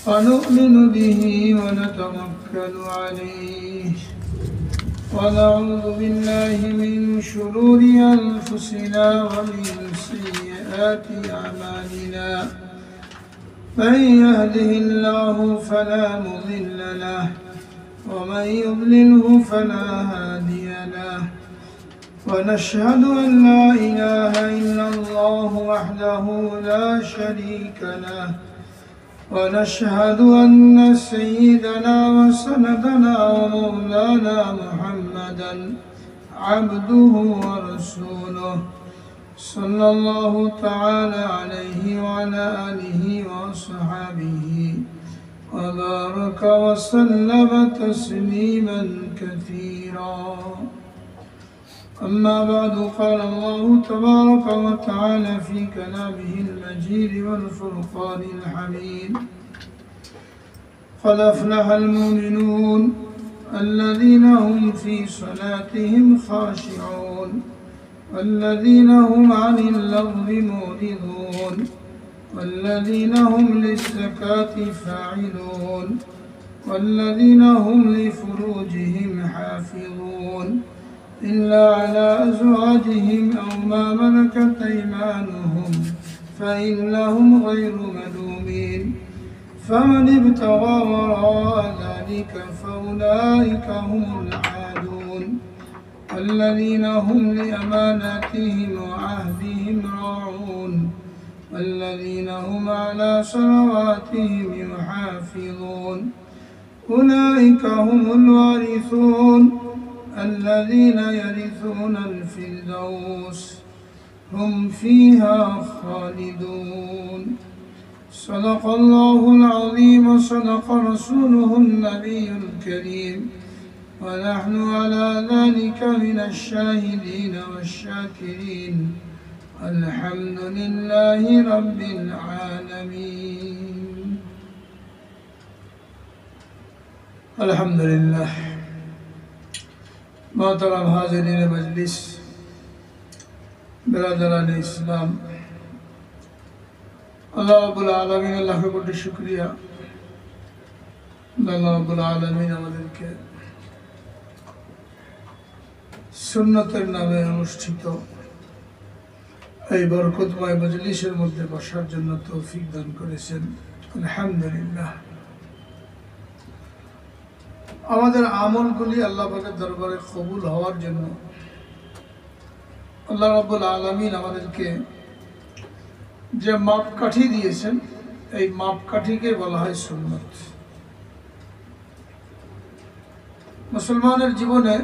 ونؤمن به ونتوكل عليه ونعوذ بالله من شرور أنفسنا ومن سيئات أعمالنا من يهده الله فلا مضل له ومن يضلله فلا هادي له ونشهد أن لا إله إلا الله وحده لا شريك له ونشهد أن سيدنا وسندنا ومولانا محمدا عبده ورسوله صلى الله تعالى عليه وعلى آله وصحبه وبارك وسلم تسليما كثيرا. أما بعد قال الله تبارك وتعالى في كلامه المجيد والفرقان الحميد: قد أفلح المؤمنون الذين هم في صلاتهم خاشعون والذين هم عن اللغو معرضون والذين هم للزكاة فاعلون والذين هم لفروجهم حافظون إلا على أزواجهم أو ما ملكت أيمانهم فإنهم غير ملومين فمن ابتغى وراء ذلك فأولئك هم العادون والذين هم لأماناتهم وعهدهم راعون والذين هم على صلواتهم يحافظون أولئك هم الوارثون الذين يرثون الفردوس هم فيها خالدون. صدق الله العظيم وصدق رسوله النبي الكريم ونحن على ذلك من الشاهدين والشاكرين. الحمد لله رب العالمين. الحمد لله. मोहतरम हाज़िरीन मजलिस, बिरादरान इस्लाम, अल्लाह रब्बुल आलमीन अल्लाह के कोटि शुक्रिया। अल्लाह रब्बुल आलमीन আমাদেরকে সুন্নতের নামে অনুষ্ঠিত এই বরকতময় মজলিসের মধ্যে বসার জন্য তৌফিক দান করেছেন। আলহামদুলিল্লাহ। আমাদের আমলগুলি আল্লাহ পাকের দরবারে কবুল হওয়ার জন্য আল্লাহ রাব্বুল আলামিন আমাদেরকে যে মাপকাঠি দিয়েছেন, এই মাপকাঠিকে বলা হয় সুন্নত। মুসলমানের জীবনে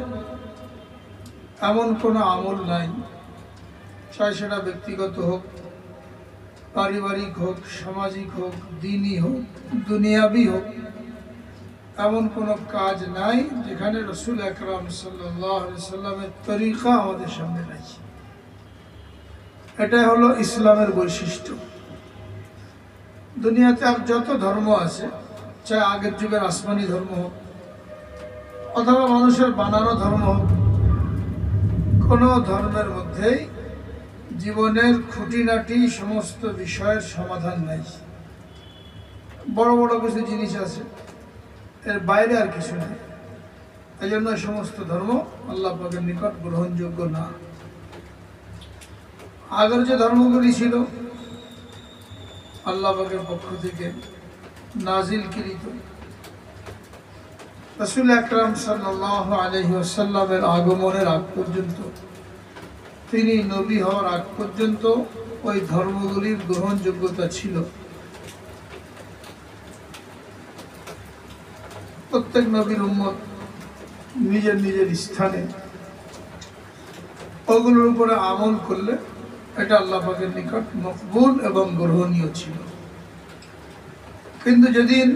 এমন কোনো আমল নাই, চাই সেটা ব্যক্তিগত হোক, পারিবারিক হোক, সামাজিক হোক, দ্বীনি হোক, দুনিয়াবি হোক, এমন কোনো কাজ নাই যেখানে রাসূল আকরাম সাল্লাল্লাহু আলাইহি সাল্লামের তরিকা আমাদের সামনে নাই। এটাই হলো ইসলামের বৈশিষ্ট্য। দুনিয়াতে আর যত ধর্ম আছে, চাই আগের যুগের আসমানি ধর্ম হোক অথবা মানুষের বানানো ধর্ম হোক, কোনো ধর্মের মধ্যেই জীবনের খুঁটিনাটি সমস্ত বিষয়ের সমাধান নাই। বড় বড় কিছু জিনিস আছে, এর বাইরে আর কিছু নেই। এই জন্য সমস্ত ধর্ম আল্লাহ পাকের নিকট গ্রহণযোগ্য না। আগের যে ধর্মগুলি ছিল আল্লাহ পাকের পক্ষ থেকে নাজিলকৃত, রাসূল আকরাম সাল্লাল্লাহু আলাইহি ওয়াসাল্লামের আগমনের আগ পর্যন্ত, তিনি নবী হওয়ার আগ পর্যন্ত ওই ধর্মগুলির গ্রহণযোগ্যতা ছিল। প্রত্যেক নবীর উম্মত নিজের নিজের স্থানে ওগুলোর উপরে আমল করলে এটা আল্লাহ পাকের নিকট মকবুল এবং গ্রহণীয় ছিল। কিন্তু যেদিন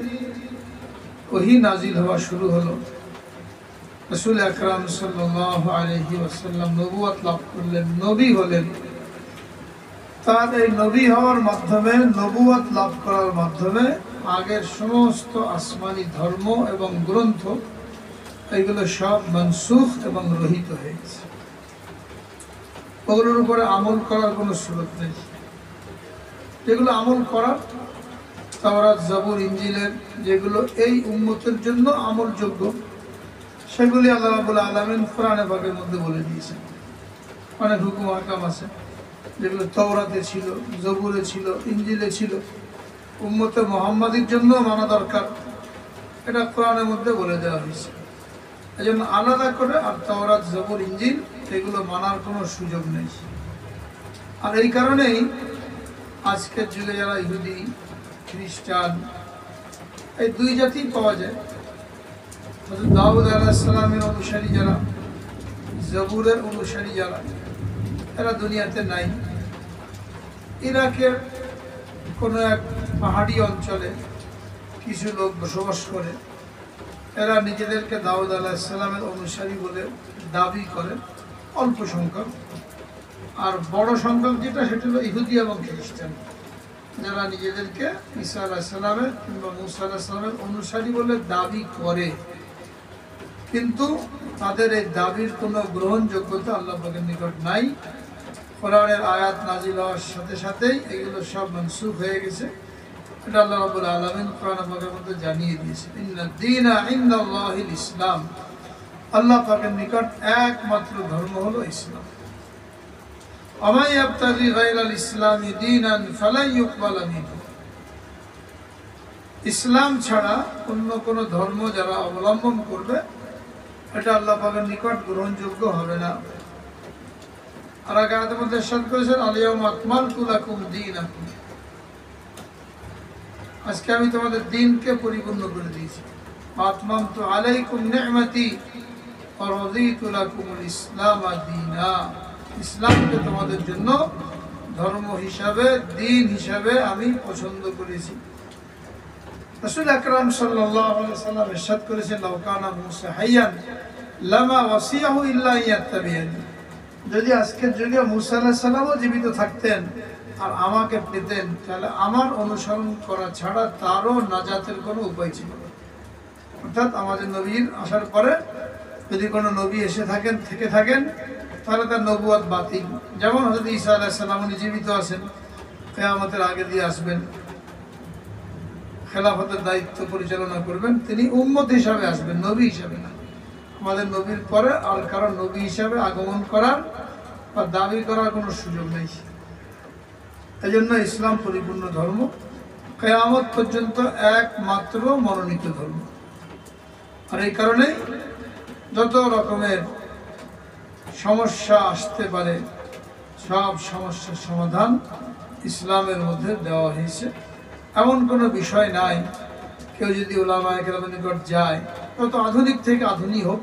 ওহী নাজিল হওয়া শুরু হলো, রাসূল আকরাম সাল্লাল্লাহু আলাইহি ওয়াসাল্লাম নবুয়ত লাভ করলেন, নবী হলেন। তার এই নবী হওয়ার মাধ্যমে, নবুয়ত লাভ করার মাধ্যমে আগের সমস্ত আসমানি ধর্ম এবং গ্রন্থ এগুলো সব মনসুখ এবং রহিত হয়ে গেছে। ওগুলোর উপরে আমল করার কোনো সুযোগ নেই। যেগুলো আমল করার তাওরাত, জাবুর, ইনজিলের যেগুলো এই উম্মতের জন্য আমলযোগ্য, সেগুলি আল্লাহ রাব্বুল আলামিন কোরআনে পাকের মধ্যে বলে দিয়েছেন। অনেক হুকুম আহকাম আছে যেগুলো তাওরাতে ছিল, জাবুরে ছিল, ইনজিলে ছিল, উম্মতে মুহাম্মাদির জন্য মানা দরকার, এটা কোরআনের মধ্যে বলে দেওয়া হয়েছে। এই জন্য আলাদা করে আর তাওরাত, জাবুর, ইনজিল এগুলো মানার কোনো সুযোগ নেই। আর এই কারণেই আজকের যুগে যারা ইহুদি, খ্রিস্টান, এই দুই জাতি পাওয়া যায়। হযরত দাউদ আলাইহিস সালামের অনুসারী যারা, জাবুরের অনুসারী যারা, এরা দুনিয়াতে নাই। ইরাকের কোনো এক পাহাড়ি অঞ্চলে কিছু লোক বসবাস করে, এরা নিজেদেরকে দাউদ আলাইহিস সালামের অনুসারী বলে দাবি করে, অল্প সংখ্যক। আর বড় সংখ্যক যেটা, সেটা হলো ইহুদি এবং খ্রিস্টান, যারা নিজেদেরকে ঈসা আলাইহিস সালামের কিংবা মূসা আলাইহিস সালামের অনুসারী বলে দাবি করে, কিন্তু তাদের এই দাবির কোনো গ্রহণযোগ্যতা আল্লাহ পাকের নিকট নাই। কোরআনের আয়াত নাজিল হওয়ার সাথে সাথেই এগুলো সব মনসুখ হয়ে গেছে। এটা আল্লাহ রাব্বুল আলামিন কোরআন পাকের মধ্যে জানিয়ে দিয়েছে, ইন্নাদ দীনা ইনদাল্লাহিল ইসলাম, আল্লাহ পাকের নিকট একমাত্র ধর্ম হলো ইসলাম। ওয়া মান ইয়াবতাগি গায়রাল ইসলামি দীনান ফালান ইউকবালা মিনহু, ইসলাম ছাড়া অন্য কোনো ধর্ম যারা অবলম্বন করবে, এটা আল্লাহ পাকের নিকট গ্রহণযোগ্য হবে না। আর আগে আয়াতের মধ্যে ইরশাদ করেছেন, আল-ইয়াওমা আকমালতু লাকুম দীনাকুম, আজকে আমি তোমাদের দ্বীনকে পরিপূর্ণ করে দিয়েছি। আতমামতু আলাইকুম নি'মাতি ওয়া রাদিতু লাকুমুল ইসলাম দীনা, ইসলামকে তোমাদের জন্য ধর্ম হিসাবে, দ্বীন হিসাবে আমি পছন্দ করেছি। রাসূল আকরাম সাল্লাল্লাহু আলাইহি ওয়াসাল্লাম ইরশাদ করেছেন, লাউ কানা মূসা হাইয়ান লামা ওয়াসিয়াহু ইল্লা ইয়াত্তাবিয়ানি, যদি আজকের যুগে মূসা আলাইহিস সালামও জীবিত থাকতেন আর আমাকে পেতেন, তাহলে আমার অনুসরণ করা ছাড়া তারও নাজাতের কোনো উপায় ছিল না। অর্থাৎ আমাদের নবীর আসার পরে যদি কোনো নবী এসে থাকেন, থেকে থাকেন, তাহলে তার নবুয়ত বাতিল। যেমন হযরত ঈসা আলাইহিস সালাম উনি জীবিত আছেন, কিয়ামতের আগে দিয়ে আসবেন, খেলাফতের দায়িত্ব পরিচালনা করবেন, তিনি উম্মত হিসাবে আসবেন, নবী হিসাবে না। আমাদের নবীর পরে আর কারণ নবী হিসাবে আগমন করার বা দাবি করার কোনো সুযোগ নেই। এই জন্য ইসলাম পরিপূর্ণ ধর্ম, কিয়ামত পর্যন্ত একমাত্র মনোনীত ধর্ম। আর এই কারণে যত রকমের সমস্যা আসতে পারে, সব সমস্যার সমাধান ইসলামের মধ্যে দেওয়া হয়েছে। এমন কোনো বিষয় নাই, কেউ যদি উলামায়ে কেরামের নিকট যায়, তত আধুনিক থেকে আধুনিক হোক,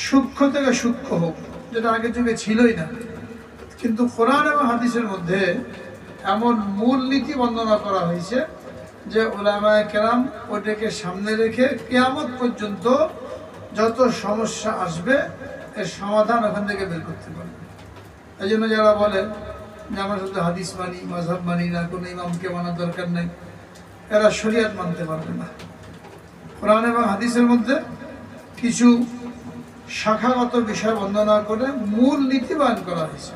সূক্ষ্ম থেকে সূক্ষ্ম হোক, যেটা আগের যুগে ছিলই না, কিন্তু কোরআন এবং হাদিসের মধ্যে এমন মূল নীতি বর্ণনা করা হয়েছে যে উলামায়ে কেরাম ওটাকে সামনে রেখে কিয়ামত পর্যন্ত যত সমস্যা আসবে এর সমাধান ওখান থেকে বের করতে পারবে। এই জন্য যারা বলে যে আমরা শুধু হাদিস মানি, মাযহাব মানি না, কোনো ইমামকে মানার দরকার নেই, এরা শরীয়ত মানতে পারবে না। কোরআন এবং হাদিসের মধ্যে কিছু শাখাগত বিষয় বর্ণনা করে মূল নীতি বয়ান করা হয়েছে,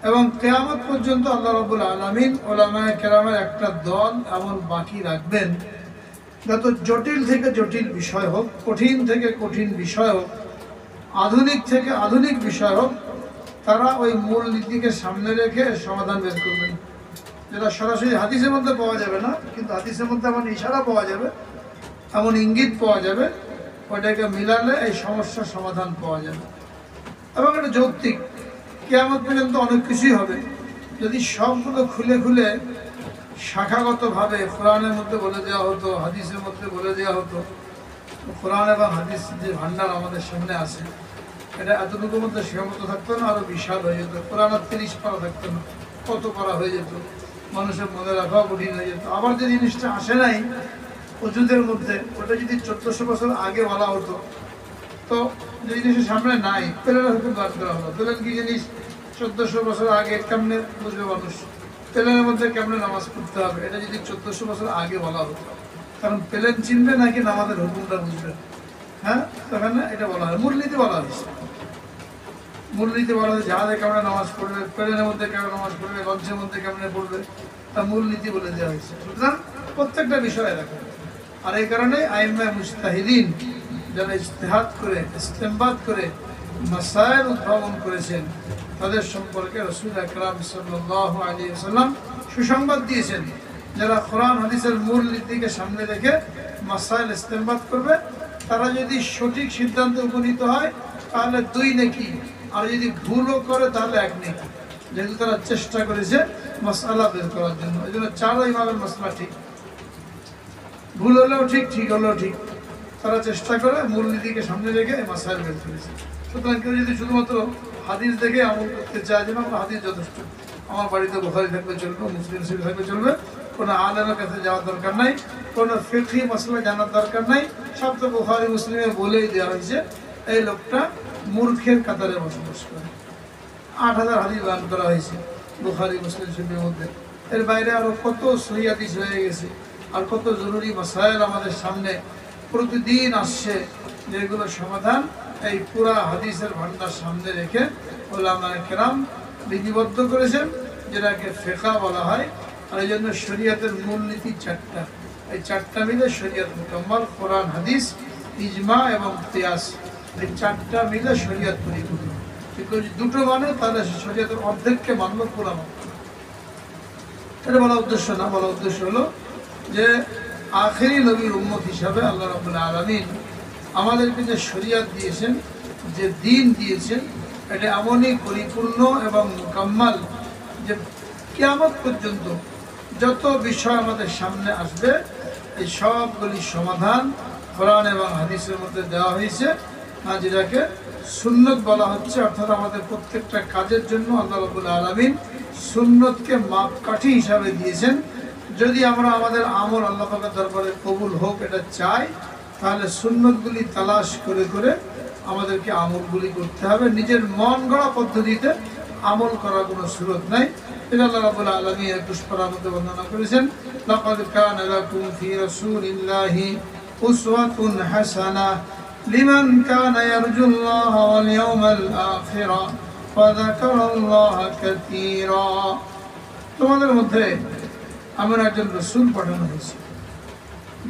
এবং কিয়ামত পর্যন্ত আল্লাহ রাব্বুল আলামিন উলামায়ে কেরামের একটা দল এমন বাকি রাখবেন, যত জটিল থেকে জটিল বিষয় হোক, কঠিন থেকে কঠিন বিষয় হোক, আধুনিক থেকে আধুনিক বিষয় হোক, তারা ওই মূল নীতিকে সামনে রেখে সমাধান বের করবেন, যেটা সরাসরি হাদিসের মধ্যে পাওয়া যাবে না, কিন্তু হাদিসের মধ্যে এমন ইশারা পাওয়া যাবে, এমন ইঙ্গিত পাওয়া যাবে, ওইটাকে মিলালে এই সমস্যার সমাধান পাওয়া যাবে। এবং এটা যৌক্তিক, কিয়ামত পর্যন্ত অনেক কিছুই হবে। যদি সবগুলো খুলে খুলে শাখাগতভাবে কোরআনের মধ্যে বলে দেওয়া হতো, হাদিসের মধ্যে বলে দেওয়া হতো, কোরআন এবং হাদিস যে ভান্ডার আমাদের সামনে আছে, এটা এতটুকুর মধ্যে সীমাবদ্ধ থাকতো না, আরও বিশাল হয়ে যেত। কোরআন আর 30 পারা থাকতো না, কত পারা হয়ে যেত, মানুষের মনে রাখাও কঠিন হয়ে যেত। আবার যে জিনিসটা আসে নাই ওজুদের মধ্যে, ওটা যদি 1400 বছর আগে বলা হতো, তো যে জিনিসের সামনে নাই, প্লেনের হুকুম বাদ করা হলো। প্লেন কি জিনিস 1400 বছর আগে কেমনে বুঝবে মানুষ? প্লেনের মধ্যে কেমনে নামাজ পড়তে হবে, এটা যদি 1400 বছর আগে বলা হতো, কারণ প্লেন চিনবে নাকি নামাজের হুকুমটা বুঝবে, হ্যাঁ, তখন এটা বলা হয়। মূলনীতি বলা হয়েছে, মূলনীতি বলা হয়েছে, জাহাজে কেমনে নামাজ পড়বে, প্লেনের মধ্যে কেমন নামাজ পড়বে, লঞ্চের মধ্যে কেমনে পড়বে, তা মূলনীতি বলে দেওয়া হয়েছে। সুতরাং প্রত্যেকটা বিষয় রাখা। আর এই কারণে আইম্মা মুজতাহিদিন যারা ইজতিহাদ করে ইস্তেমবাদ করে মাসায়েল উদ্ভাবন করেছেন তাদের সম্পর্কে রাসূল আকরাম সাল্লাল্লাহু আলাইহি ওয়াসাল্লাম সুসংবাদ দিয়েছেন। যারা কোরআন হাদিসের মূল নীতিকে সামনে রেখে মাসায়েল ইস্তেমবাদ করবে তারা যদি সঠিক সিদ্ধান্তে উপনীত হয় তাহলে 2 নেকি, আর যদি ভুলও করে তাহলে 1 নেকি, যেহেতু তারা চেষ্টা করেছে মাসআলা বের করার জন্য। এই জন্য 4 ইমামের মাসলা ঠিক, ভুল হলেও ঠিক, ঠিক হলেও ঠিক, তারা চেষ্টা করে মূলনীতিকে সামনে রেখে মাসায়েল বের করেছে। সুতরাং কেউ যদি শুধুমাত্র হাদিস দেখে আমল করতে চায় যে আমার হাদিস যথেষ্ট, আমার বাড়িতে বুখারী থাকলে চলবে, মুসলিম শরীফ থাকলে চলবে, কোনো আলেমের কাছে যাওয়ার দরকার নাই, কোনো ফিকহি মাসলা জানার দরকার নাই, সব তো বুখারী মুসলিমে বলেই দেওয়া হয়েছে, এই লোকটা মূর্খের কাতারে বসবাস করে। 8000 হাদিস বয়ান করা হয়েছে বুখারী মুসলিম শরীফের মধ্যে। এর বাইরে আরো কত সহিহ হাদিস হয়ে গেছে, আর কত জরুরি মাসায়েল আমাদের সামনে প্রতিদিন আসছে, যেগুলো সমাধান এই পুরা হাদিসের ভান্ডার সামনে রেখে উলামায়ে কেরাম বিধিবদ্ধ করেছেন, যেটাকে ফিকহ বলা হয়। আর এই জন্য শরীয়তের মূলনীতি 4টা, এই 4টা মিলে শরীয়ত মুকাম্মাল। কোরআন হাদিস ইজমা এবং কিয়াস, এই 4টা মিলে শরীয়ত পরিপূর্ণ। কিন্তু যদি 2টো মানে তাহলে শরীয়তের অর্ধেককে মানলো, পুরা মানলো। এটা বলা উদ্দেশ্য না, বলা উদ্দেশ্য হলো যে আখেরি নবীর উম্মত হিসাবে আল্লাহ রাব্বুল আলামিন আমাদেরকে যে শরীয়ত দিয়েছেন, যে দিন দিয়েছেন, এটা এমনই পরিপূর্ণ এবং মুকাম্মাল যে কিয়ামত পর্যন্ত যত বিষয় আমাদের সামনে আসবে এই সবগুলি সমাধান কোরআন এবং হাদিসের মধ্যে দেওয়া হয়েছে, যেটাকে সুন্নত বলা হচ্ছে। অর্থাৎ আমাদের প্রত্যেকটা কাজের জন্য আল্লাহ রাব্বুল আলামিন সুন্নতকে মাপকাঠি হিসাবে দিয়েছেন। যদি আমরা আমাদের আমল আল্লাহ পাকের দরবারে কবুল হোক এটা চাই, তাহলে সুন্নতগুলি তালাশ করে করে আমাদেরকে আমলগুলি করতে হবে। নিজের মন গড়া পদ্ধতিতে আমল করার কোনো সুরত নাই। এটা আল্লাহ রাব্বুল আলামিন 21 পারার মধ্যে বর্ণনা করেছেন, লাকাদ কানা লাকুম ফি রাসূলিল্লাহি উসওয়াতুন হাসানাহ লিমান কানা ইয়ারজুল্লাহ ওয়াল ইয়াউমাল আখির ওয়া যাকারাল্লাহা কাসীরা। তোমাদের মধ্যে আমার একজন রাসূল পাঠানো হয়েছে,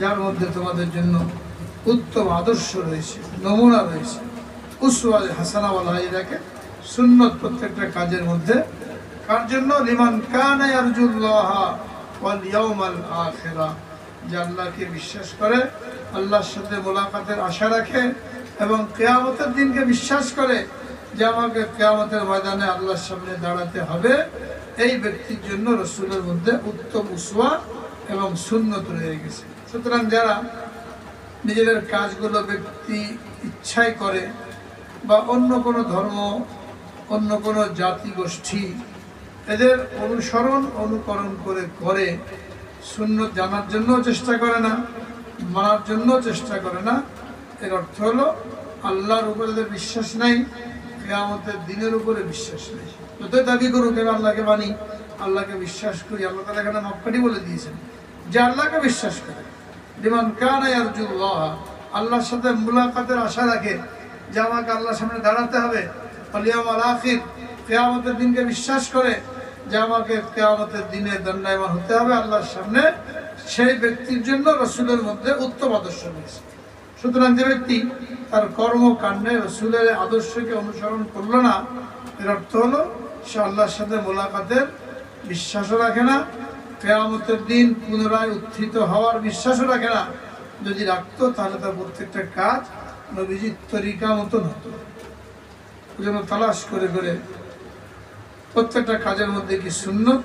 যার মধ্যে তোমাদের জন্য উত্তম আদর্শ রয়েছে, নমুনা রয়েছে। উসওয়া হাসানা বলা হয় এটাকে, সুন্নত প্রত্যেকটা কাজের মধ্যে। কার জন্য? লিমান কানা ইয়ারজুল্লাহ ওয়াল ইয়াউমাল আখির, যে আল্লাহকে বিশ্বাস করে, আল্লাহর সাথে মোলাকাতের আশা রাখে এবং কিয়ামতের দিনকে বিশ্বাস করে যে আমাকে কিয়ামতের ময়দানে আল্লাহর সামনে দাঁড়াতে হবে। এই ব্যক্তির জন্য রাসূলের মধ্যে উত্তম উসওয়া এবং সুন্নত রয়ে গেছে। সুতরাং যারা নিজেদের কাজগুলো ব্যক্তি ইচ্ছায় করে বা অন্য কোনো ধর্ম, অন্য কোনো জাতি গোষ্ঠী এদের অনুসরণ অনুকরণ করে সুন্নত জানার জন্য চেষ্টা করে না, মানার জন্য চেষ্টা করে না, এর অর্থ হলো আল্লাহর উপরে এদের বিশ্বাস নাই, কিয়ামতের দিনের উপরে বিশ্বাস নেই। যতই দাবি করুক আমি আল্লাহকে মানি, আল্লাহকে বিশ্বাস করি, আল্লাহ তাআলা এখানে মাপকাঠি বলে দিয়েছেন যে আল্লাহকে বিশ্বাস করে, লিমান কানা ইয়ারজুল্লাহ, আল্লাহর সাথে মুলাকাতের আশা রাখে যে আমাকে আল্লাহর সামনে দাঁড়াতে হবে, ওয়াল ইয়াউমাল আখির, কিয়ামতের দিনকে বিশ্বাস করে যে আমাকে কিয়ামতের দিনে দণ্ডায়মান হতে হবে আল্লাহর সামনে, সেই ব্যক্তির জন্য রাসূলের মধ্যে উত্তম আদর্শ রয়েছে। সুতরাং যে ব্যক্তি তার কর্মকাণ্ডে রাসূলের আদর্শকে অনুসরণ করলো না, এর অর্থ হলো সে আল্লাহর সাথে মোলাকাতের বিশ্বাসও রাখে না, কিয়ামতের দিন পুনরায় উত্থিত হওয়ার বিশ্বাসও রাখে না। যদি রাখতো তাহলে তার প্রত্যেকটা কাজ নবীজির তরিকা মতন হতো। ওই জন্য তালাশ করে করে প্রত্যেকটা কাজের মধ্যে কি সুন্নত,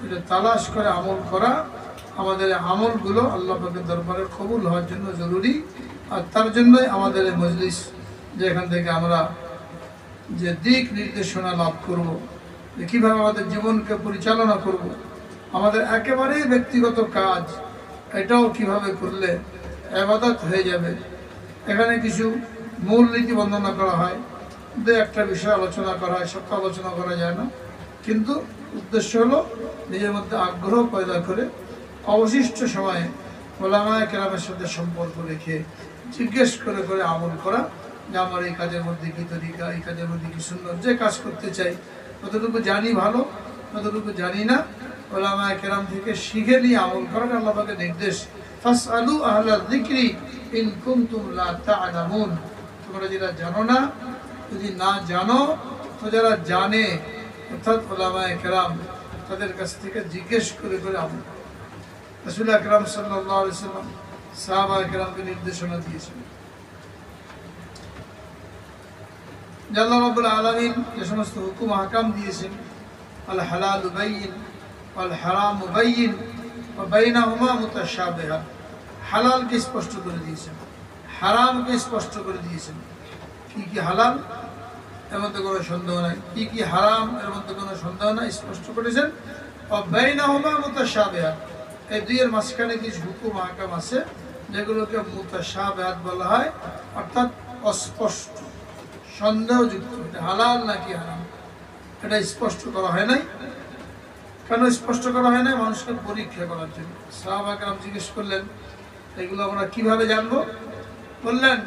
এটা তালাশ করে আমল করা, আমাদের আমলগুলো আল্লাহ পাকের দরবারে কবুল হওয়ার জন্য জরুরি। আর তার জন্যই আমাদের এই মজলিস, যেখান থেকে আমরা যে দিক নির্দেশনা লাভ করব, যে কীভাবে আমাদের জীবনকে পরিচালনা করব, আমাদের একেবারেই ব্যক্তিগত কাজ এটাও কিভাবে করলে ইবাদত হয়ে যাবে। এখানে কিছু মূলনীতি বর্ণনা করা হয়, দু একটা বিষয় আলোচনা করা হয়, সব আলোচনা করা যায় না, কিন্তু উদ্দেশ্য হলো নিজের মধ্যে আগ্রহ পয়দা করে অবশিষ্ট সময়ে ওলামায়ে কেরামের সাথে সম্পর্ক রেখে জিজ্ঞেস করে করে আমল করা, যে আমার এই কাজের মধ্যে কি তরিকা, এই কাজের মধ্যে কি সুন্নত। যে কাজ করতে চাই, কতটুকু জানি ভালো, কতটুকু জানি না, উলামায়ে কেরাম থেকে শিখে নিয়ে আমল করার আল্লাহ পাকের নির্দেশ। ফাসআলু আহলায যিকরি ইন কুনতুম লা তা'লামুন, তোমরা যেটা জানো না, যদি না জানো তো যারা জানে অর্থাৎ উলামায়ে কেরাম তাদের কাছ থেকে জিজ্ঞেস করে করে আমল। রাসূল আকরাম সাল্লাল্লাহু আলাইহি ওয়াসাল্লাম সাহাবায়ে কেরামকে নির্দেশনা দিয়েছেন যে আল্লাহ রাব্বুল আলামিন যে সমস্ত হুকুম আহকাম দিয়েছেন, আল হালালু বাইয়িন ওয়াল হারামু বাইয়িন ওয়া বাইনাহুমা মুতাশাবিহাত, হালালকে স্পষ্ট করে দিয়েছেন, হারামকে স্পষ্ট করে দিয়েছেন। কি কি হালাল এর মধ্যে কোনো সন্দেহ নাই, কি কি হারাম এর মধ্যে কোনো সন্দেহ নাই, স্পষ্ট করেছেন। ওয়া বাইনাহুমা মুতাশাবিহাত, এই দুইয়ের মাঝখানে কিছু হুকুম আহকাম আছে যেগুলোকে মুতাশাবিহাত বলা হয়, অর্থাৎ অস্পষ্ট, সন্দেহযুক্ত, এটা হালাল নাকি হারাম এটা স্পষ্ট করা হয় নাই। কেন স্পষ্ট করা হয় নাই? মানুষকে পরীক্ষা করার জন্য। সাহাবা কেরাম জিজ্ঞেস করলেন এগুলো আমরা কিভাবে জানবো? বললেন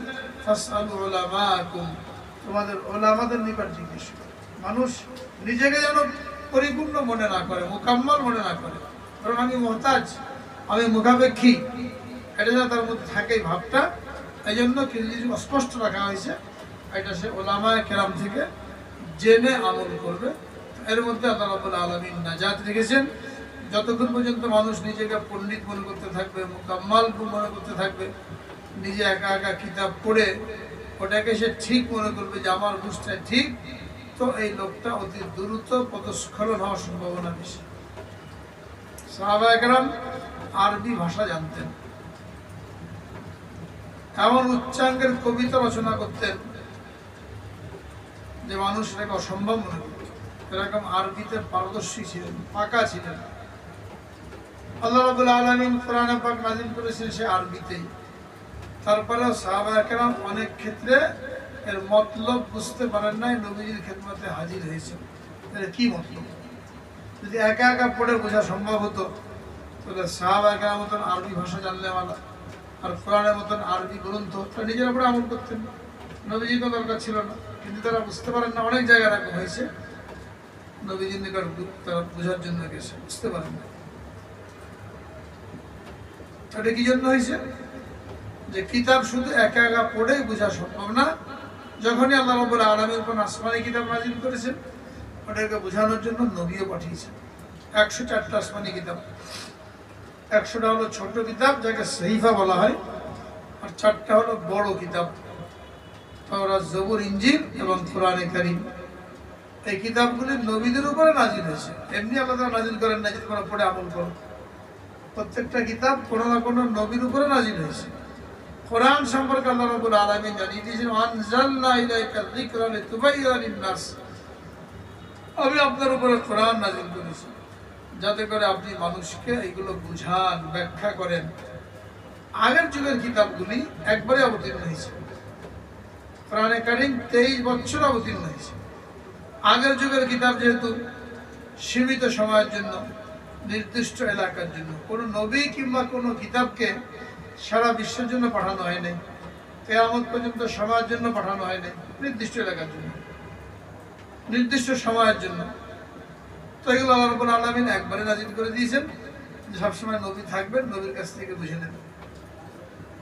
ফাসআলু উলামাকুম, তোমাদের উলামাদের নিকট জিজ্ঞেস করো। মানুষ নিজেকে যেন পরিপূর্ণ মনে না করে, মুকাম্মাল মনে না করে, কারণ আমি মুহতাজ, আমি মুখাপেক্ষী, এটা যেন তার মধ্যে থাকে ভাবটা। এই জন্য কিছু অস্পষ্ট রাখা হয়েছে, এটা সে উলামায়ে কেরাম থেকে জেনে আমল করবে। এর মধ্যে আল্লাহ রাব্বুল আলামিন নাজাত রেখেছেন। যতক্ষণ পর্যন্ত মানুষ নিজেকে পণ্ডিত মনে করতে থাকবে, মুকাম্মাল মনে করতে থাকবে, নিজে একা একা কিতাব পড়ে ওটাকে সে ঠিক মনে করবে যে আমার বুঝটা ঠিক, তো এই লোকটা অতি দ্রুত পদস্খলন হওয়ার সম্ভাবনা বেশি। সাহাবায়ে কেরাম আরবি ভাষা জানতেন, এমন উচ্চাঙ্গের কবিতা রচনা করতেন যে মানুষ এটাকে অসম্ভব মনে করত। এরকম আরবিতে পারদর্শী ছিলেন, পাকা ছিলেন। আল্লাহ রাব্বুল আলামিন কোরআনে পাক নাযিল করেছেন সে আরবিতেই। তারপরেও সাহাবায়ে কেরাম অনেক ক্ষেত্রে এর মতলব বুঝতে পারেন নাই, নবীজির খেদমতে হাজির হয়েছেন। এর কি মতলব? যদি একা একা পড়ে বোঝা সম্ভব হতো তাহলে সাহাবায়ে কেরাম মতন আরবি ভাষা জানলে ভালো, আর কোরআনের মতন আরবি গ্রন্থ তারা নিজের উপরে আমল করতেন, নবীজির কোনো দরকার ছিল না। কিন্তু তারা বুঝতে পারেন না, অনেক জায়গায় এরকম হয়েছে, নবীজির নিকট তারা বোঝার জন্য গেছে, বুঝতে পারেন না। এটা কি জন্য হয়েছে? যে কিতাব শুধু একা একা পড়ে বোঝা সম্ভব না। যখনই আল্লাহ রাব্বুল আলামিন কোন আসমানি কিতাব নাযিল করেছেন, ওটাকে বোঝানোর জন্য নবীও পাঠিয়েছেন। 104টা আসমানি কিতাব, 100টা হলো ছোট কিতাব যাকে সহিফা বলা হয়, আর 4টা হলো বড় কিতাব, তাওরাত, জবুর, ইনজিল এবং কোরআনে কারীম। এই কিতাবগুলি নবীদের উপরে নাযিল হয়েছে, এমনি আল্লাহ তাআলা নাযিল করেন না যে তোমরা পড়ে আমল করো। প্রত্যেকটা কিতাব কোনো না কোনো নবীর উপরে নাযিল হয়েছে। কোরআন সম্পর্কে আল্লাহ রাব্বুল আলামিন জানিয়ে দিয়েছেন, আনজালনা ইলাইকা যিকরা লিতুবাইয়িনা লিন-নাস, আমি আপনার উপরে কোরআন নাযিল করেছি যাতে করে আপনি মানুষকে এগুলো বুঝান, ব্যাখ্যা করেন। আগের যুগের কিতাবগুলি একবারে অবতীর্ণ হয়েছে, কোরআনে কারীম 23 বছর অবতীর্ণ হয়েছে। আগের যুগের কিতাব যেহেতু সীমিত সময়ের জন্য, নির্দিষ্ট এলাকার জন্য, কোনো নবী কিংবা কোনো কিতাবকে সারা বিশ্বের জন্য পাঠানো হয় নাই, কিয়ামত পর্যন্ত সময়ের জন্য পাঠানো হয় নাই, নির্দিষ্ট এলাকার জন্য, নির্দিষ্ট সময়ের জন্য। তো এগুলো আল্লাহ রাব্বুল আলামিন একবারে নাযিল করে দিয়েছেন যে সবসময় নবী থাকবেন, নবীর কাছ থেকে বুঝে নেবেন।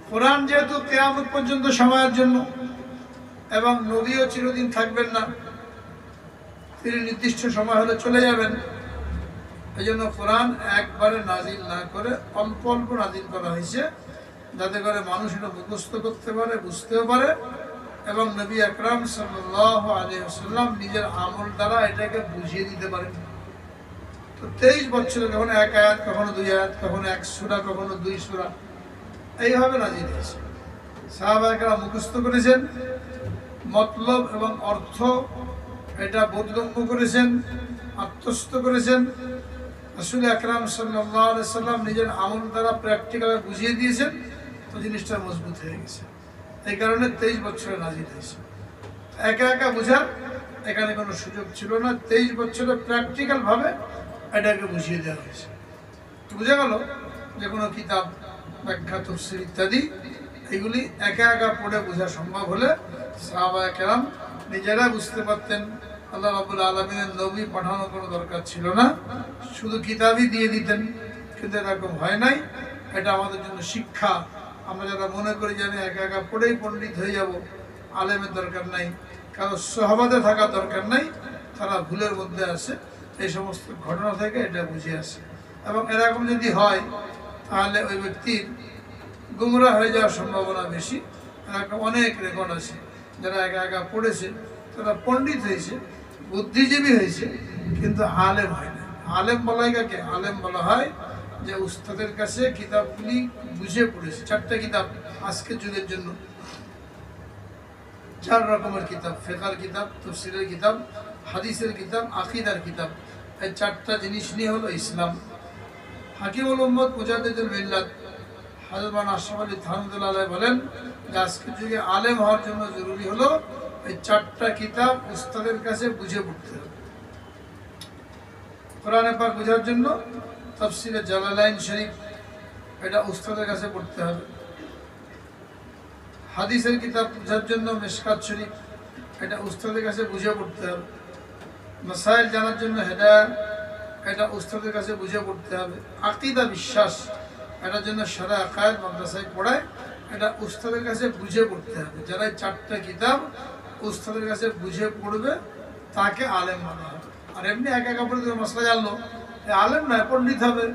কোরআন যেহেতু কিয়ামত পর্যন্ত সময়ের জন্য এবং নবীও চিরদিন থাকবেন না, তিনি নির্দিষ্ট সময় হলে চলে যাবেন, এই জন্য কোরআন একবারে নাযিল না করে অল্প অল্প নাযিল করা হয়েছে, যাতে করে মানুষ এটা মুখস্থ করতে পারে, বুঝতেও পারে, এবং নবী আকরাম সাল্লাল্লাহু আলাইহি ওয়াসাল্লাম নিজের আমল দ্বারা এটাকে বুঝিয়ে দিতে পারেন। তো 23 বছরে কখনো 1 আয়াত, কখনো 2 আয়াত, কখনো 1 সূরা, কখনো 2 সূরা, এইভাবে নাযিল হয়েছে। সাহাবায়ে কেরাম মুখস্থ করেছেন, মতলব এবং অর্থ এটা বোধগম্য করেছেন, আত্মস্থ করেছেন। রাসূল আকরাম সাল্লাল্লাহু আলাইহি ওয়াসাল্লাম নিজের আমল দ্বারা প্র্যাকটিক্যালি বুঝিয়ে দিয়েছেন, তো জিনিসটা মজবুত হয়ে গেছে। এই কারণে 23 বছরে নাযিল হয়েছে। একা একা বোঝার এখানে কোনো সুযোগ ছিল না, 23 বছরে প্র্যাকটিক্যাল ভাবে এটাকে বুঝিয়ে দেওয়া হয়েছে। তো বোঝা গেল যে কোনো কিতাব, ব্যাখ্যা, তাফসীর ইত্যাদি এগুলি একা একা পড়ে বোঝা সম্ভব হলে সাহাবায়ে কেরাম নিজেরা বুঝতে পারতেন, আল্লাহ রাব্বুল আলামিনের নবী পাঠানোর কোনো দরকার ছিল না, শুধু কিতাবই দিয়ে দিতেন। কিন্তু এরকম হয় নাই। এটা আমাদের জন্য শিক্ষা। আমরা যারা মনে করি যে আমি একা একা পড়েই পণ্ডিত হয়ে যাব, আলেমের দরকার নাই, কারো সহবাদে থাকার দরকার নাই, তারা ভুলের মধ্যে আছে। এই সমস্ত ঘটনা থেকে এটা বুঝে আসে। এবং এরকম যদি হয় তাহলে ওই ব্যক্তির গুমরাহ হয়ে যাওয়ার সম্ভাবনা বেশি। এরকম অনেক রেকর্ড আছে যারা একা একা পড়েছে, তারা পণ্ডিত হয়েছে, বুদ্ধিজীবী হয়েছে, কিন্তু আলেম হয় না। আলেম বলা হয় কাকে? আলেম বলা হয় যে উস্তাদের কাছে কিতাবগুলি বুঝে পড়েছে। 4টা কিতাব আজকের যুগের জন্য, 4 রকমের কিতাব: ফিকহের কিতাব, তাফসীরের কিতাব, হাদিসের কিতাব, আকীদার কিতাব। এই 4টা জিনিস নিয়ে হলো ইসলাম। হাকিমুল উম্মত মুজাদ্দিদুল মিল্লাত হযরত মাওলানা আশরাফ আলী থানভী আলাইহি বলেন যে আজকের যুগে আলেম হওয়ার জন্য জরুরি হলো এই 4টা কিতাব উস্তাদের কাছে বুঝে পড়তে হবে। কোরআনে পাক বোঝার জন্য তাফসীরে জালালাইন শরীফ, এটা উস্তাদের কাছে পড়তে হবে। হাদিসের কিতাব বোঝার জন্য মিশকাত শরীফ, এটা উস্তাদের কাছে বুঝে পড়তে হবে। মাসাইল জানার জন্য হেদায়াত, এটা উস্তাদের কাছে বুঝে পড়তে হবে। আকীদা বিশ্বাস, এটার জন্য সারা আকায়েদ মাদ্রাসায় পড়ায়, এটা উস্তাদের কাছে বুঝে পড়তে হবে। যারা এই 4টা কিতাব উস্তাদের কাছে বুঝে পড়বে তাকে আলেম বলা হবে। আর এমনি একা একা পড়ে মশলা জানলো, আলেম নয়, পণ্ডিত হবে,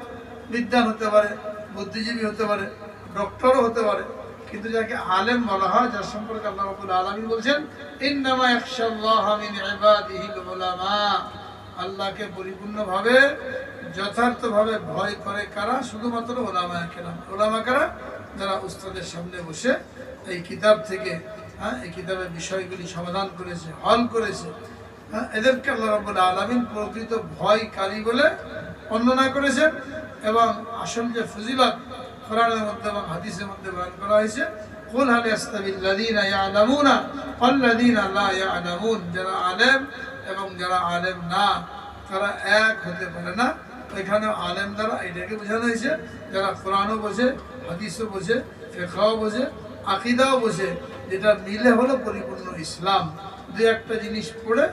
বিদ্বান হতে পারে, বুদ্ধিজীবী হতে পারে, ডক্টরও হতে পারে। কিন্তু যাকে আলেম বলা হয়, যার সম্পর্কে আল্লাহ রাব্বুল আলামিন বলছেন ইন্নামা ইয়াখশাল্লাহা মিন ইবাদিহিল উলামা, আল্লাহকে পরিপূর্ণভাবে যথার্থভাবে ভয় করে কারা? শুধুমাত্র উলামায়ে কেরাম। উলামা কারা? যারা উস্তাদের সামনে বসে এই কিতাব থেকে এই কিতাবের বিষয়গুলি সমাধান করেছে, হল করেছে, এদেরকে আল্লাহ রাব্বুল আলামিন প্রকৃত ভয়কারী বলে বর্ণনা করেছেন। এবং আসল যে ফজিলত কোরআনের মধ্যে এবং হাদিসের মধ্যে বয়ান করা হয়েছে, কুল হাল ইয়াস্তাবিল লাযীনা ইয়ালামুনা ওয়াল লাযীনা লা ইয়ালামুন, যারা আলেম এবং যারা আলেম না তারা এক হতে পারে না। এখানে আলেম দ্বারা এটাকে বোঝানো হয়েছে যারা কোরআনও বোঝে, হাদিসও বোঝে, ফিকহও বোঝে, আকীদাও বোঝে, যেটা মিলে হলো পরিপূর্ণ ইসলাম। দুই একটা জিনিস পড়ে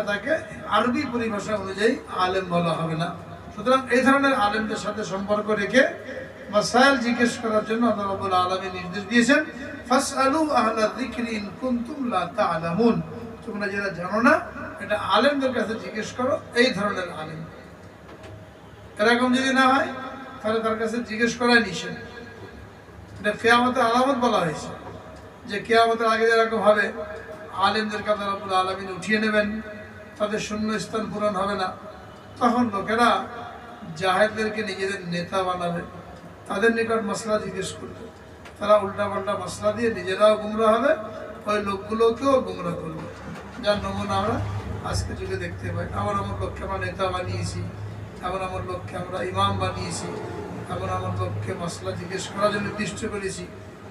তাকে আরবি পরিভাষা অনুযায়ী আলেম বলা হবে না। সুতরাং এই ধরনের আলেমদের সাথে সম্পর্ক রেখে মাসাইল জিজ্ঞেস করার জন্য আল্লাহ রাব্বুল আলামিন নির্দেশ দিয়েছেন, ফাসআলু আহলা যিকরি ইন কুনতুম লা তা'লামুন, তোমরা যারা জানো না এটা আলেমদের কাছে জিজ্ঞেস করো। এই ধরনের আলেম, এরকম যদি না হয় তাহলে তার কাছে জিজ্ঞেস করাই নিষেধ। এটা কিয়ামতের আলামত বলা হয়েছে যে কিয়ামতের আগে যেরকম হবে আলেমদেরকে আল্লাহ রাব্বুল আলামিন উঠিয়ে নেবেন, তাদের শূন্য স্থান পূরণ হবে না। তখন লোকেরা জাহেলদেরকে নিজেদের নেতা বানাবে, তাদের নিকট মাসলা জিজ্ঞেস করবে, তারা উল্টাপাল্টা মাসলা দিয়ে নিজেরাও গুমরা হবে, ওই লোকগুলোকেও গুমরা করবে। যার নমুনা আমরা আজকে যুগে দেখতে পাই। আমার লোককে আমরা নেতা বানিয়েছি, আমার লোককে আমরা ইমাম বানিয়েছি, আমার লোককে মাসলা জিজ্ঞেস করার জন্য নির্দিষ্ট করেছি।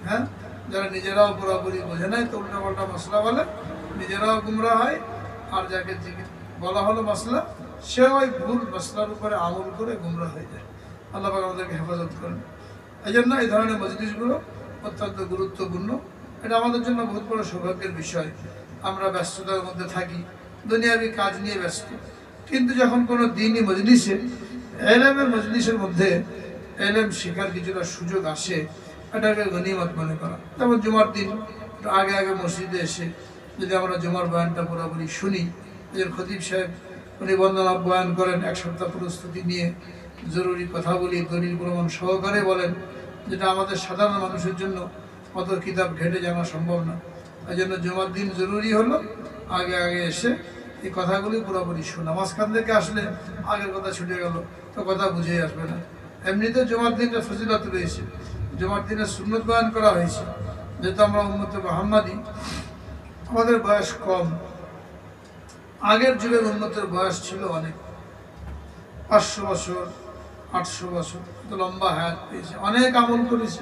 হ্যাঁ, যারা নিজেরাও পুরোপুরি বোঝে নাই তো উল্টাপাল্টা মাসলা বলে, নিজেরাও গুমরা হয়, আর যাকে বলা হলো মাসলা সে ওই ভুল মাসলার উপরে আমল করে গুমরা হয়ে যায়। আল্লাহ পাক আমাদেরকে হেফাজত করেন। এই জন্য এই ধরনের মজলিসগুলো অত্যন্ত গুরুত্বপূর্ণ। এটা আমাদের জন্য বহুত বড় সৌভাগ্যের বিষয়। আমরা ব্যস্ততার মধ্যে থাকি, দুনিয়াবি কাজ নিয়ে ব্যস্ত, কিন্তু যখন কোনো দিনই মজলিসে এলেমের মজলিসের মধ্যে এলেম শেখার কিছুটা সুযোগ আসে, এটাকে গনিমত মনে করা। যেমন জুমার দিন আগে আগে মসজিদে এসে যদি আমরা জুমার বয়ানটা পুরোপুরি শুনি, যে খতিব সাহেব উনি বন্দনা বয়ান করেন, এক সপ্তাহ প্রস্তুতি নিয়ে জরুরি কথা বলি, দলিল প্রমাণ সহকারে বলেন, যেটা আমাদের সাধারণ মানুষের জন্য অত কিতাব ঘেটে জানা সম্ভব না। এই জন্য জুমার দিন জরুরি হলো আগে আগে এসে এই কথাগুলি পুরোপুরি শোনা। মাঝখান থেকে আসলে আগের কথা ছুটে গেল তো কথা বুঝেই আসবে না। এমনিতে জুমার দিনটা ফজিলত রয়েছে, জুমার দিনে সুন্নত বয়ান করা হয়েছে। যেহেতু আমরা উম্মতে মুহাম্মাদি, আমাদের বয়স কম, আগের যুগের উন্নতের বয়স ছিল অনেক, 500 বছর 800 বছর, তো লম্বা হায়াত পেয়েছে, অনেক আমল করেছে।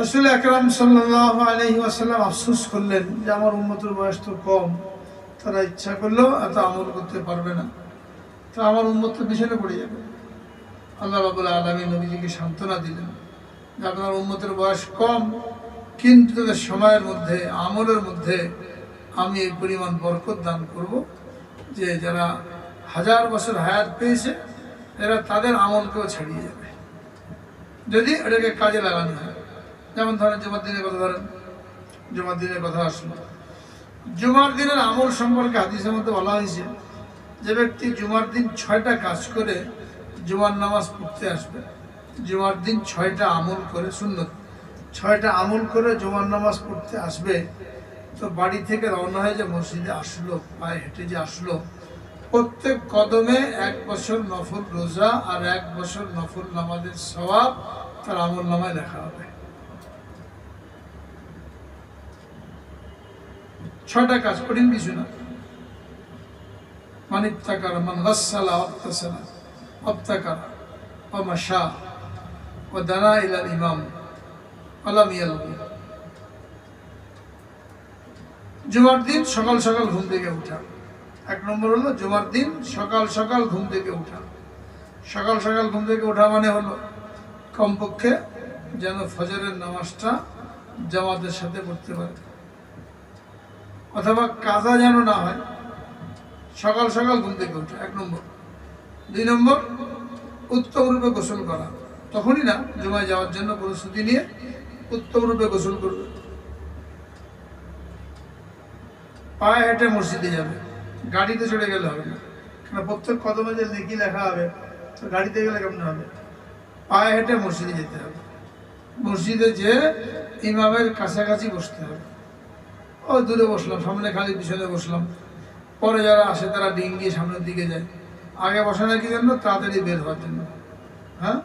রাসূল আকরাম সাল্লাল্লাহু আলাইহি ওয়াসাল্লাম আফসোস করলেন যে আমার উম্মতের বয়স তো কম, তারা ইচ্ছা করলেও এত আমল করতে পারবে না, তো আমার উম্মত তো পিছনে পড়ে যাবে। আল্লাহ রাব্বুল আলামিন নবীজিকে সান্ত্বনা দিলেন যে আপনার উম্মতের বয়স কম, কিন্তু তাদের সময়ের মধ্যে আমলের মধ্যে আমি এই পরিমাণ বরকত দান করব যে যারা 1000 বছর হায়াত পেয়েছে এরা তাদের আমলকেও ছাড়িয়ে যাবে যদি এটাকে কাজে লাগানো হয়। যেমন ধরেন জুমার দিনের কথা, ধরেন জুমার দিনের কথা আসলো, জুমার দিনের আমল সম্পর্কে হাদিসের মধ্যে বলা হয়েছে যে ব্যক্তি জুমার দিন 6টা কাজ করে জুমার নামাজ পড়তে আসবে, জুমার দিন 6টা আমল করে, সুন্নত 6টা আমল করে জুমার নামাজ পড়তে আসবে, তো বাড়ি থেকে রওনা হয়ে যে মসজিদে আসলো, পায়ে হেঁটে যে আসলো, প্রত্যেক কদমে 1 বছর নফল রোজা আর 1 বছর নফল নামাজের সওয়াব তার আমল নামায় লেখা হবে। 6টা কাজ, কঠিন কিছু না। মান ইত্তাকারা মান গাসসালা ওয়াক্তাসালা ওয়াবতাকারা ওয়া মাশা ওয়া দানা ইলাল ইমাম আলাম ইয়ালগু। জুমার দিন সকাল সকাল ঘুম থেকে ওঠা, 1 নম্বর হলো জুমার দিন সকাল সকাল ঘুম থেকে ওঠা। সকাল সকাল ঘুম থেকে ওঠা মানে হলো কমপক্ষে যেন ফজরের নামাজটা জামাতের সাথে পড়তে পারে, অথবা কাজা যেন না হয়। সকাল সকাল ঘুম থেকে ওঠা 1 নম্বর। 2 নম্বর উত্তম রূপে গোসল করা, তখনই না জুমায় যাওয়ার জন্য প্রস্তুতি নিয়ে উত্তম রূপে গোসল করবে। পায়ে হেঁটে মসজিদে যাবে, গাড়িতে চড়ে গেলে হবে না, কারণ প্রত্যেক কদমে যে নেকি লেখা হবে, তো গাড়িতে গেলে কেমন হবে? পায়ে হেঁটে মসজিদে যেতে হবে, মসজিদে যেয়ে ইমামের কাছাকাছি বসতে হবে। ও দূরে বসলাম, সামনে খালি পিছনে বসলাম, পরে যারা আসে তারা ডিঙ্গিয়ে সামনের দিকে যায়। আগে বসা না কি জন্য? তাড়াতাড়ি বের হওয়ার জন্য। হ্যাঁ,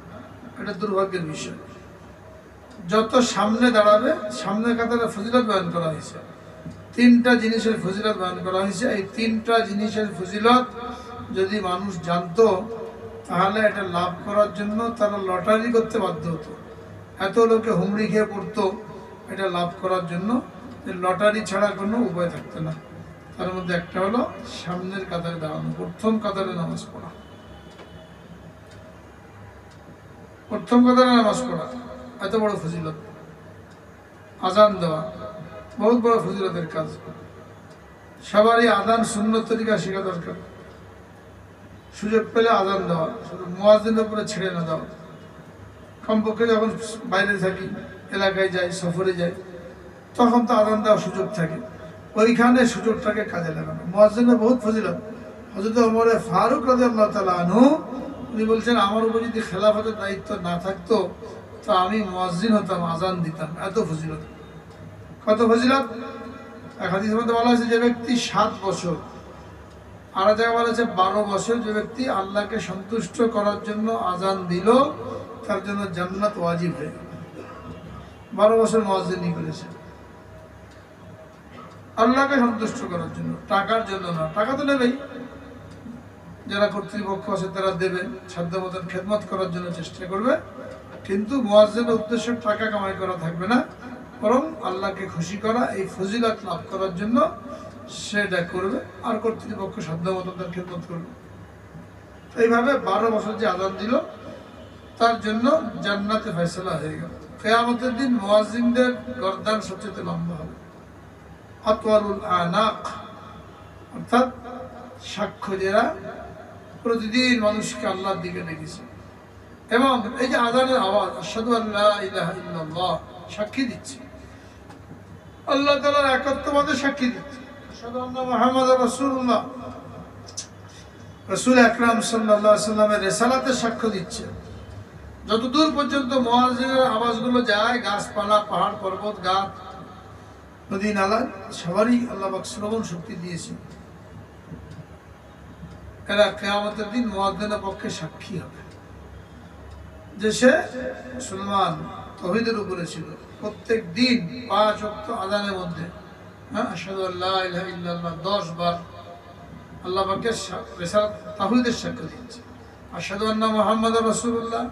এটা দুর্ভাগ্যের বিষয়। যত সামনে দাঁড়াবে, সামনের কাতারে ফজিলত বয়ান করা হয়েছে, 3টা জিনিসের ফজিলত বয়ান করা হয়েছে। এই 3টা জিনিসের ফজিলত যদি মানুষ জানতো তাহলে এটা লাভ করার জন্য তারা লটারি করতে বাধ্য হতো। এত লোকে হুমড়ি খেয়ে পড়তো এটা লাভ করার জন্য, যে লটারি ছাড়া কোনো উপায় থাকতো না। তার মধ্যে একটা হলো সামনের কাতারে দাঁড়ানো, প্রথম কাতারে নামাজ পড়া। প্রথম কাতারে নামাজ পড়া এত বড় ফজিলত। আজান দেওয়া বহুত বড় ফজিলতের কাজ। সবারই আজান সুন্নত তরিকা শেখা দরকার। সুযোগ পেলে আজান দেওয়া, শুধু মুয়াজ্জিনের উপরে ছেড়ে না দেওয়া। কমপক্ষে যখন বাইরে থাকি, এলাকায় যাই, সফরে যাই, তখন তো আজান দেওয়ার সুযোগ থাকে, ওইখানে সুযোগটাকে কাজে লাগানো। মুয়াজ্জিনের বহুত ফজিলত। হযরত ওমর ফারুক রাদিয়াল্লাহু তাআলা আনহু উনি বলছেন, আমার উপর যদি খেলাফতের দায়িত্ব না থাকতো তো আমি মুয়াজ্জিন হতাম, আজান দিতাম। এত ফজিলত। কত ফজিলত! এক হাদিসের মধ্যে বলা হয়েছে যে ব্যক্তি 7 বছর, আর জায়গায় বলা হয়েছে 12 বছর, যে ব্যক্তি আল্লাহকে সন্তুষ্ট করার জন্য আজান দিল তার জন্য জান্নাত ওয়াজিব হয়ে গেল। 12 বছর মুয়াজ্জিনি করেছে আল্লাহকে সন্তুষ্ট করার জন্য, টাকার জন্য না। টাকা তো নেবেই, যারা কর্তৃপক্ষ আছে তারা দেবে, সাধ্যমতো খেদমত করার জন্য চেষ্টা করবে, কিন্তু মুয়াজ্জিনের উদ্দেশ্য টাকা কামাই করা থাকবে না, বরং আল্লাহকে খুশি করা, এই ফজিলত লাভ করার জন্য সেটা করবে, আর কর্তৃপক্ষ সাধ্যমতো তার খেদমত করবে। এইভাবে 12 বছর যে আজান দিল তার জন্য জান্নাতে ফয়সালা হয়ে গেল। কিয়ামতের দিন মুয়াজ্জিনদের গর্দান সবচেয়ে লম্বা হবে, আতওয়ালুল আনাক, অর্থাৎ সাক্ষ্য যারা প্রতিদিন মানুষকে আল্লাহর দিকে ডেকেছে। এবং এই যে আযানের আওয়াজ, আশহাদু আল্লা ইলাহা ইল্লাল্লাহ, সাক্ষী দিচ্ছে আল্লাহ তাআলার একত্ববাদের সাক্ষী দিচ্ছে, আশহাদু আন্না মুহাম্মাদুর রাসূলুল্লাহ, রাসূল আকরাম সাল্লাল্লাহু আলাইহি ওয়াসাল্লামের রিসালাতের সাক্ষ্য দিচ্ছে। যতদূর পর্যন্ত মুয়াজ্জিনের আওয়াজগুলো যায়, গাছপালা, পাহাড় পর্বত, গাছ, নদী নালা, সবারই আল্লাহ পাক শ্রবণ শক্তি দিয়েছে। এরা কিয়ামতের দিন মুয়াজ্জিনের পক্ষে সাক্ষী হবে যে সে মুসলমান, তাওহীদের উপরে ছিল। প্রত্যেক দিন 5 ওয়াক্ত আযানের মধ্যে আশহাদু আল্লা ইলাহা ইল্লাল্লাহ 10 বার আল্লাহ পাকের রিসালাত, তাওহীদের সাক্ষ্য দিচ্ছে। আশহাদু আন্না মুহাম্মাদুর রাসূলুল্লাহ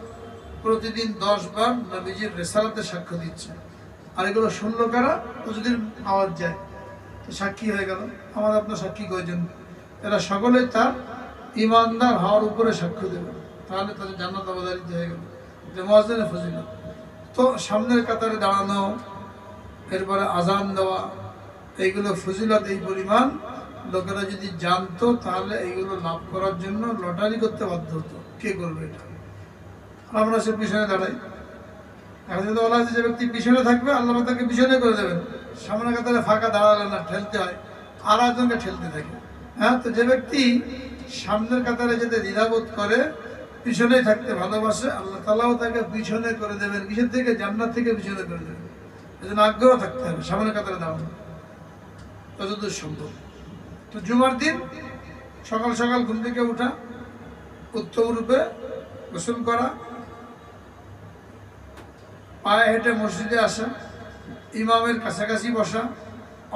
প্রতিদিন 10 বার নবীজির রিসালাতের সাক্ষ্য দিচ্ছে। আর এগুলো শুনলো কারা? প্রতিদিন আওয়াজ যায়, তো সাক্ষী হয়ে গেল। আমার আপনার সাক্ষী কয়জন? এরা সকলে তার ইমানদার হওয়ার উপরে সাক্ষ্য দেবে, তাহলে তাদের জান্নাত অবধারিত হয়ে গেল। এটা মুয়াজ্জিনের ফজিলত। তো সামনের কাতারে দাঁড়ানো, এরপরে আজান দেওয়া, এইগুলো ফজিলত এই পরিমাণ, লোকেরা যদি জানতো তাহলে এইগুলো লাভ করার জন্য লটারি করতে বাধ্য হতো। কে করবে এটা? আমরা সে পিছনে দাঁড়াই। এখন যদি বলা হয়েছে যে ব্যক্তি পিছনে থাকবে, আল্লাহ তাকে পিছনে করে দেবেন। সামনে কাতারে ফাঁকা দাঁড়ালে না, ঠেলতে হয়, আর একজনকে ঠেলতে থাকে। হ্যাঁ, তো যে ব্যক্তি সামনের কাতারে যেতে দ্বিধাবোধ করে, পিছনেই থাকতে ভালোবাসে, আল্লাহ তাআলাও তাকে পিছনে করে দেবেন। কিসের থেকে? জান্নাত থেকে পিছনে করে দেবেন। এই জন্য আগ্রহ থাকতে হবে সামনের কাতারে দাঁড়ানো যতদূর সম্ভব। তো জুমার দিন সকাল সকাল ঘুম থেকে উঠা, উত্তম রূপে গোসল করা, পায়ে হেঁটে মসজিদে আসা, ইমামের কাছাকাছি বসা,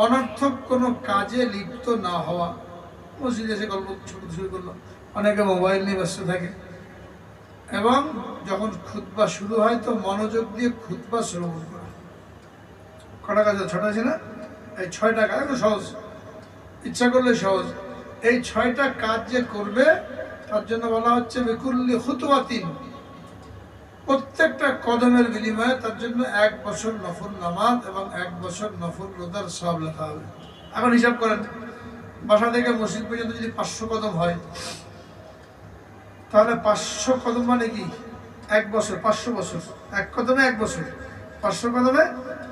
অনর্থক কোনো কাজে লিপ্ত না হওয়া। মসজিদে এসে গল্প শুরু করলো, অনেকে মোবাইল নিয়ে ব্যস্ত থাকে। এবং যখন খুতবা শুরু হয় তো মনোযোগ দিয়ে খুতবা শ্রবণ করা। কটা কাজ? 6টা আছে না? এই 6টা কাজ একটু সহজ, ইচ্ছা করলে সহজ। এই 6টা কাজ যে করবে তার জন্য বলা হচ্ছে বিকুল্লি খুতওয়াতিন, প্রত্যেকটা কদমের বিনিময়ে তার জন্য 1 বছর নফল নামাজ এবং 1 বছর নফল রোজার সওয়াব লেখা হবে। এখন হিসাব করেন, বাসা থেকে মসজিদ পর্যন্ত যদি 500 কদম হয়, তাহলে 500 কদম মানে কি? 1 বছর, 500 বছর। 1 কদমে 1 বছর, 500 কদমে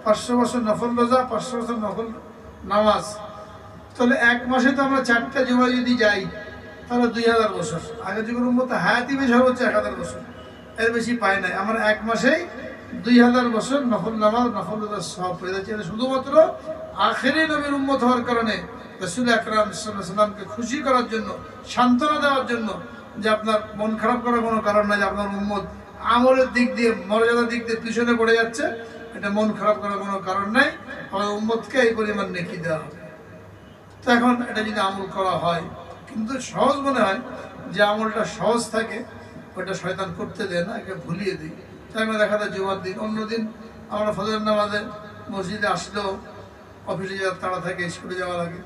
500 বছর নফল রোজা, 500 বছর নফল নামাজ। তাহলে 1 মাসে তো আমরা 4টা জুমা যদি যাই তাহলে 2000 বছর। আগের যুগের উম্মত হায়াতি বেশি হচ্ছে 1000 বছর, এর বেশি পায় নাই। আমরা 1 মাসেই 2000 বছর নফল নামাজ, নফল রোজার সওয়াব পেয়ে যাচ্ছি। শুধুমাত্র আখেরি নবীর উম্মত হওয়ার কারণে, রাসূল আকরাম সাল্লাল্লাহু আলাইহি ওয়াসাল্লামকে খুশি করার জন্য, সান্ত্বনা দেওয়ার জন্য, যে আপনার মন খারাপ করার কোনো কারণ নাই যে আপনার উম্মত আমলের দিক দিয়ে, মর্যাদার দিক দিয়ে পিছনে পড়ে যাচ্ছে, এটা মন খারাপ করার কোনো কারণ নাই। আমাদের উম্মতকে এই পরিমাণ নেকি দেওয়া হবে। তো এখন এটা যদি আমল করা হয়, কিন্তু সহজ মনে হয়, যে আমলটা সহজ থাকে ওটা শয়তান করতে দেয় না, একে ভুলিয়ে দিই। তাই আমরা দেখা যায় জুমার দিন, অন্যদিন আমরা ফজরের নামাজে মসজিদে আসলেও অফিসে যাওয়ার তাড়া থাকে, স্কুলে যাওয়ার আগে।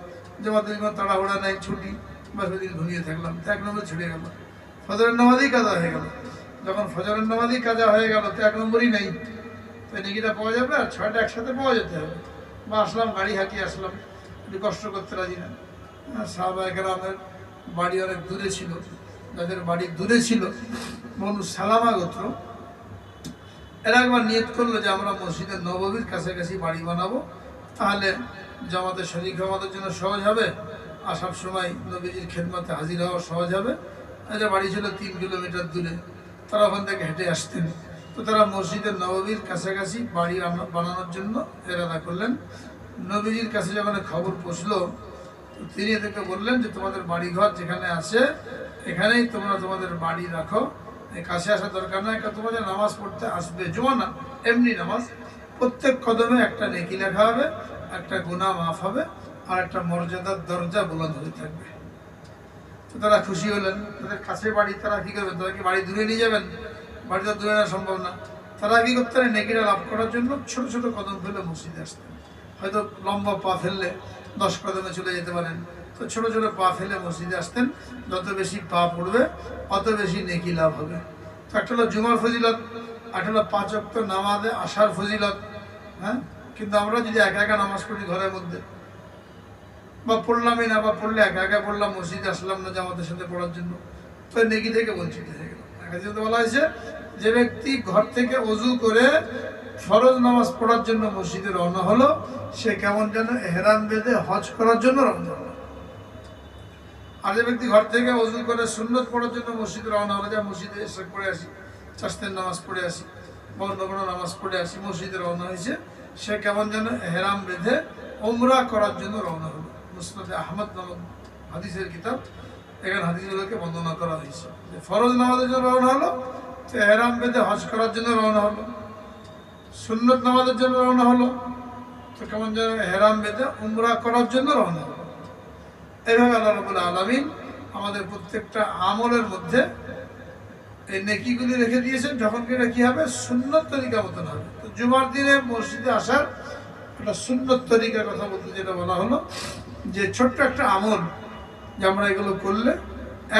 জুমার দিন কোনো তাড়াহুড়া নাই, ছুটি, বা সেদিন ঘুমিয়ে থাকলাম, তো 1 নম্বর ছুটে গেল, ফজরের নামাজই কাজা হয়ে গেল। যখন ফজরের নামাজই কাজা হয়ে গেল তো 1 নম্বরই নেই, তো নেকিটা পাওয়া যাবে, আর 6টা একসাথে পাওয়া যেতে হবে। বা আসলাম, গাড়ি হাঁকিয়ে আসলাম, একটু কষ্ট করতে রাজি না। সাহাবায়ে কেরামের বাড়ি অনেক দূরে ছিল, যাদের বাড়ি দূরে ছিল, বনু সালামা গোত্র, এরা একবার নিয়ত করলো যে আমরা মসজিদের নববীর কাছাকাছি বাড়ি বানাবো, তাহলে জামাতে শরীক আমাদের জন্য সহজ হবে, আসার সময় নবীজির খেদমতে হাজির হওয়া সহজ হবে। এদের বাড়ি ছিল 3 কিলোমিটার দূরে, তারা ওখান থেকে হেঁটে আসতেন। তো তারা মসজিদের নববীর কাছাকাছি বাড়ি বানানোর জন্য এরাদা করলেন। নবীজির কাছে যখন খবর পৌঁছলো, তিনি এদেরকে বললেন যে তোমাদের বাড়িঘর যেখানে আছে এখানেই তোমরা তোমাদের বাড়ি রাখো, এই কাছে আসার দরকার না। একটা তোমাদের নামাজ পড়তে আসবে, জুমা না, এমনি নামাজ, প্রত্যেক কদমে একটা নেকি লেখা হবে, একটা গুনাহ মাফ হবে, আর একটা মর্যাদার দরজা বুলন্দ হয়ে থাকবে। তো তারা খুশি হলেন। তাদের কাছে বাড়ি, তারা কী করবেন? তারা কি বাড়ি দূরে নিয়ে যাবেন? বাড়িটা দূরে নেওয়া সম্ভব না। তারা কী করতে পারে? নেকিটা লাভ করার জন্য ছোট ছোট কদম ফেলে মসজিদে আসতেন। হয়তো লম্বা পা ফেললে 10 কদমে চলে যেতে পারেন, তো ছোট ছোট পা ফেলে মসজিদে আসতেন। যত বেশি পা পড়বে অত বেশি নেকি লাভ হবে। তো একটা হলো জুমার ফজিলত, একটা হলো 5 ওয়াক্ত নামাজে আসার ফজিলত। হ্যাঁ, কিন্তু আমরা যদি একা একা নামাজ পড়ি ঘরের মধ্যে, বা পড়লামই না, বা পড়লে একা একা পড়লাম, মসজিদে আসলাম না জামাতের সাথে পড়ার জন্য, তো নেকি থেকে বঞ্চিত হয়ে গেল। একাধিকতে বলা হয়েছে যে ব্যক্তি ঘর থেকে ওযু করে ফরজ নামাজ পড়ার জন্য মসজিদে রওনা হলো, সে কেমন যেন এহরাম বেঁধে হজ করার জন্য রওনা হলো। আর যে ব্যক্তি ঘর থেকে ওযু করে সুন্নত পড়ার জন্য মসজিদে রওনা হলো, যা মসজিদে এসে পড়ে আসি, চাষতের নামাজ পড়ে আসি, বা অন্য কোনো নামাজ পড়ে আসি, মসজিদে রওনা হয়েছে, সে কেমন যেন এহরাম বেঁধে উমরা করার জন্য রওনা হলো। মুসনাদে আহমদ নামক হাদিসের কিতাব, এখানে হাদিসগুলোকে বর্ণনা করা হয়েছে যে ফরজ নামাজের জন্য রওনা হলো, তো এহরাম বেঁধে হজ করার জন্য রওনা হলো। সুন্নত নামাজের জন্য রওনা হলো, তো কেমন যেন এহরাম বেঁধে উমরা করার জন্য রওনা হলো। এইভাবে আল্লাহ রাব্বুল আলামিন আমাদের প্রত্যেকটা আমলের মধ্যে এই নেকিগুলি রেখে দিয়েছেন। যখন কিনা কি হবে? সুন্নত তরিকা মতন হবে। তো জুমার দিনে মসজিদে আসার একটা সুন্নত তরিকার কথা বলতে যেটা বলা হলো, যে ছোট্ট একটা আমল, যে আমরা এগুলো করলে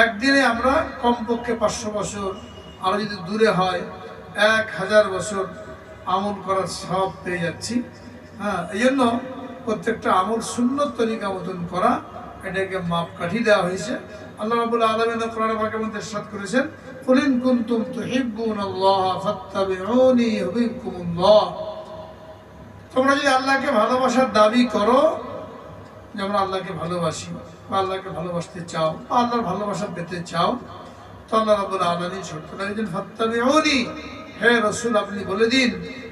একদিনে আমরা কমপক্ষে 500 বছর, আরও যদি দূরে হয় 1000 বছর আমল করার সওয়াব পেয়ে যাচ্ছি। হ্যাঁ, এই জন্য প্রত্যেকটা আমল সুন্নত তরিকা মতন করা, এটাকে মাপকাঠি দেওয়া হয়েছে। আল্লাহ রাব্বুল আলামিন কোরআন পাকের মধ্যে ইরশাদ করেছেন, কুল ইন কুনতুম তুহিব্বুনাল্লাহ ফাত্তাবিউনি ইউহিব্বুকুমুল্লাহ। তোমরা যদি আল্লাহকে ভালোবাসার দাবি করো, যেমন আল্লাহকে ভালোবাসি বা আল্লাহকে ভালোবাসতে চাও বা আল্লাহর ভালোবাসা পেতে চাও, তো আল্লাহ রাব্বুল আলামিন শর্ত লাগিয়েছেন ফাত্তাবিউনি, হে রাসূল আপনি বলে দিন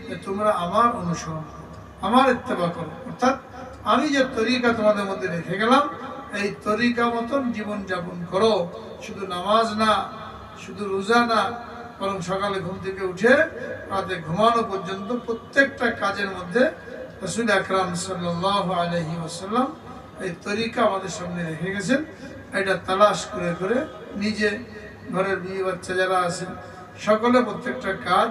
যে তোমরা আমার অনুসরণ করো, আমার ইত্তেবা করো। অর্থাৎ আমি যে তরিকা তোমাদের মধ্যে রেখে গেলাম, এই তরিকা মতন জীবন যাপন করো। শুধু নামাজ না, শুধু রোজা না, বরং সকালে ঘুম থেকে উঠে রাতে ঘুমানো পর্যন্ত প্রত্যেকটা কাজের মধ্যে রাসূল আকরাম সাল্লাল্লাহু আলাইহি ওয়াসাল্লাম এই তরিকা আমাদের সামনে রেখে গেছেন। এটা তালাশ করে করে নিজে, ঘরের বিয়ে বাচ্চা যারা আছে, সকলে প্রত্যেকটা কাজ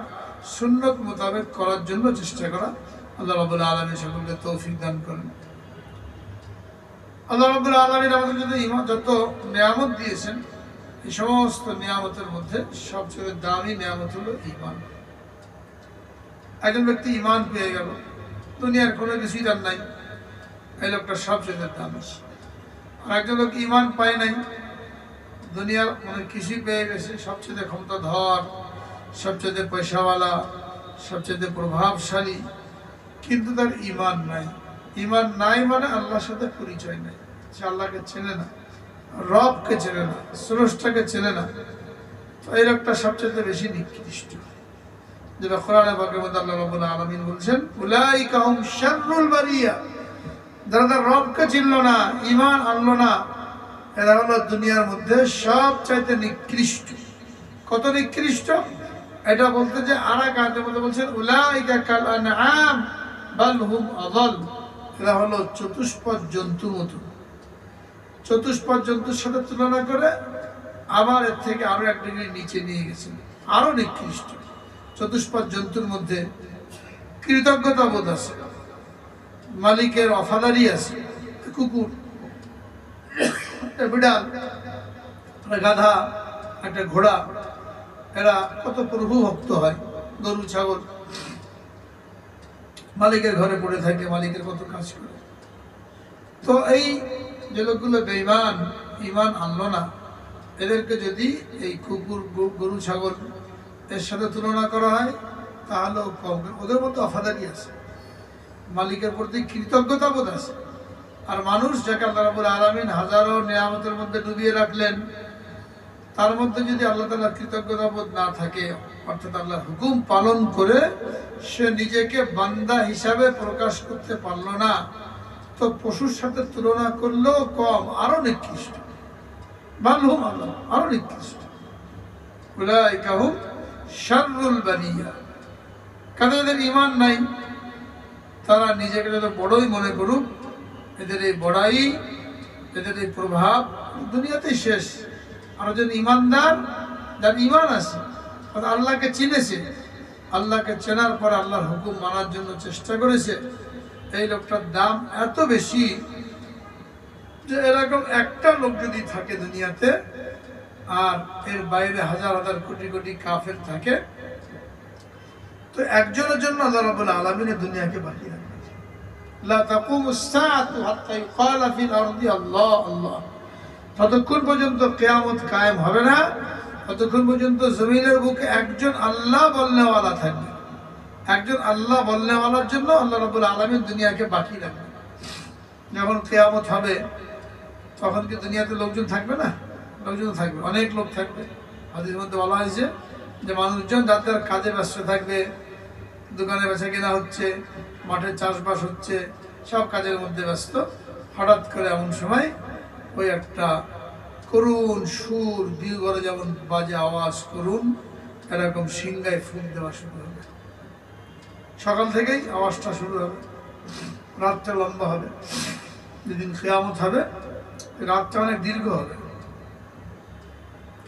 সুন্নত মোতাবেক করার জন্য চেষ্টা করা। আল্লাহ রাব্বুল আলামিন সকলকে তৌফিক দান করেন। আল্লাহ রাব্বুল আলামিন আমাদের যত নিয়ামত দিয়েছেন, এই সমস্ত নিয়ামতের মধ্যে সবচেয়ে দামি নিয়ামত হলো ঈমান। একজন ব্যক্তি ঈমান পেয়ে গেল, দুনিয়ার কোনো কিছুই তার নাই, এই লোকটা সবচেয়ে দামি। আর একজন লোক ঈমান পায় নাই, দুনিয়ার অনেক কিছুই পেয়ে গেছে, সবচেয়ে ক্ষমতাধর, সবচেয়ে পয়সাওয়ালা, সবচেয়ে প্রভাবশালী, কিন্তু তার ঈমান নাই। ঈমান নাই মানে আল্লাহর সাথে পরিচয় নাই, সে আল্লাহকে চেনে না, রবকে চেনে না, স্রষ্টাকে চেনে না। তো এই লোকটা সবচেয়ে বেশি নিকৃষ্ট, যেটা কোরআনে পাকের মধ্যে আল্লাহ রাব্বুল আলামিন বলছেন, উলাইকা হুম শাররুল বারিয়া। যারা তার রবকে চিনল না, ঈমান আনলো না, এরা হলো দুনিয়ার মধ্যে সবচাইতে নিকৃষ্ট। কত নিকৃষ্ট এটা বলতে যে আরেক আয়াতের মধ্যে বলছেন, উলাইকা কাল আনআম বাল হুম আযাল। এরা হলো চতুষ্পদ জন্তুর মতো। চতুষ্পদ জন্তুর সাথে তুলনা করে আবার এর থেকে আরো এক ডিগ্রি নিচে নিয়ে গেছেন, আরো নিকৃষ্ট। চতুষ্পদ জন্তুর মধ্যে কৃতজ্ঞতা বোধ আছে, মালিকের ওয়াফাদারি আছে। কুকুর, বিড়াল, গাধা, একটা ঘোড়া, এরা কত প্রভু ভক্ত হয়। গরু, ছাগল মালিকের ঘরে পড়ে থাকে, মালিকের কত কাজ করে। তো এই যে লোকগুলো বেঈমান, ঈমান আনলো না, এদেরকে যদি এই কুকুর, গরু, ছাগল এর সাথে তুলনা করা হয় তাহলেও কম। ওদের মধ্যে ওয়াফাদারি আছে, মালিকের প্রতি কৃতজ্ঞতা বোধ আছে। আর মানুষ যাকে আল্লাহ রাব্বুল আলামিন হাজারো নিয়ামতের মধ্যে ডুবিয়ে রাখলেন, তার মধ্যে যদি আল্লাহ তাআলার কৃতজ্ঞতা বোধ না থাকে, অর্থাৎ আল্লাহর হুকুম পালন করে সে নিজেকে বান্দা হিসাবে প্রকাশ করতে পারলো না, তো পশুর সাথে তুলনা করলেও কম, আরো নিকৃষ্ট। বালহুম আল্লাহ, আরো নিকৃষ্ট। উলাইকা হুম শাররুল বারিয়া। কাদের ঈমান নাই, তারা নিজেকে যত বড়ই মনে করুক, এদের এই বড়াই, এদের এই প্রভাব দুনিয়াতেই শেষ। আর যেন ঈমানদার, যার ঈমান আছে, আল্লাহকে চিনেছে, আল্লাহকে চেনার পর আল্লাহর হুকুম মানার জন্য চেষ্টা করেছে, এই লোকটার দাম এত বেশি যে এরকম একটা লোক যদি থাকে দুনিয়াতে, আর এর বাইরে হাজার হাজার কোটি কোটি কাফের থাকে, তো একজনের জন্য আল্লাহ রাব্বুল আলামিন দুনিয়াকে বাকি রাখবেন। লা তাকুমুস সাআতু হাত্তা ইউকালা ফিল আরদি আল্লাহ আল্লাহ। ততক্ষণ পর্যন্ত কিয়ামত কায়েম হবে না, ততক্ষণ পর্যন্ত জমিনের বুকে একজন আল্লাহ বলনেওয়ালা থাকবে। একজন আল্লাহ বলনেওয়ালার জন্য আল্লাহ রাব্বুল আলামিন দুনিয়াকে বাকি রাখবেন। যখন কিয়ামত হবে তখন কি দুনিয়াতে লোকজন থাকবে না? লোকজন থাকবে, অনেক লোক থাকবে। হাদিসের মধ্যে বলা হয়েছে যে মানুষজন যাদের কাজে ব্যস্ত থাকবে, দোকানে বেচা কেনা হচ্ছে, মাঠে চাষবাস হচ্ছে, সব কাজের মধ্যে ব্যস্ত। হঠাৎ করে এমন সময় ওই একটা করুণ সুর, বিগড়ে যেমন বাজে আওয়াজ করুন, এরকম সিংগায় ফুঁক দেওয়া শুরু হবে। সকাল থেকেই আওয়াজটা শুরু হবে, রাতটা লম্বা হবে। যেদিন কিয়ামত হবে রাতটা অনেক দীর্ঘ হবে।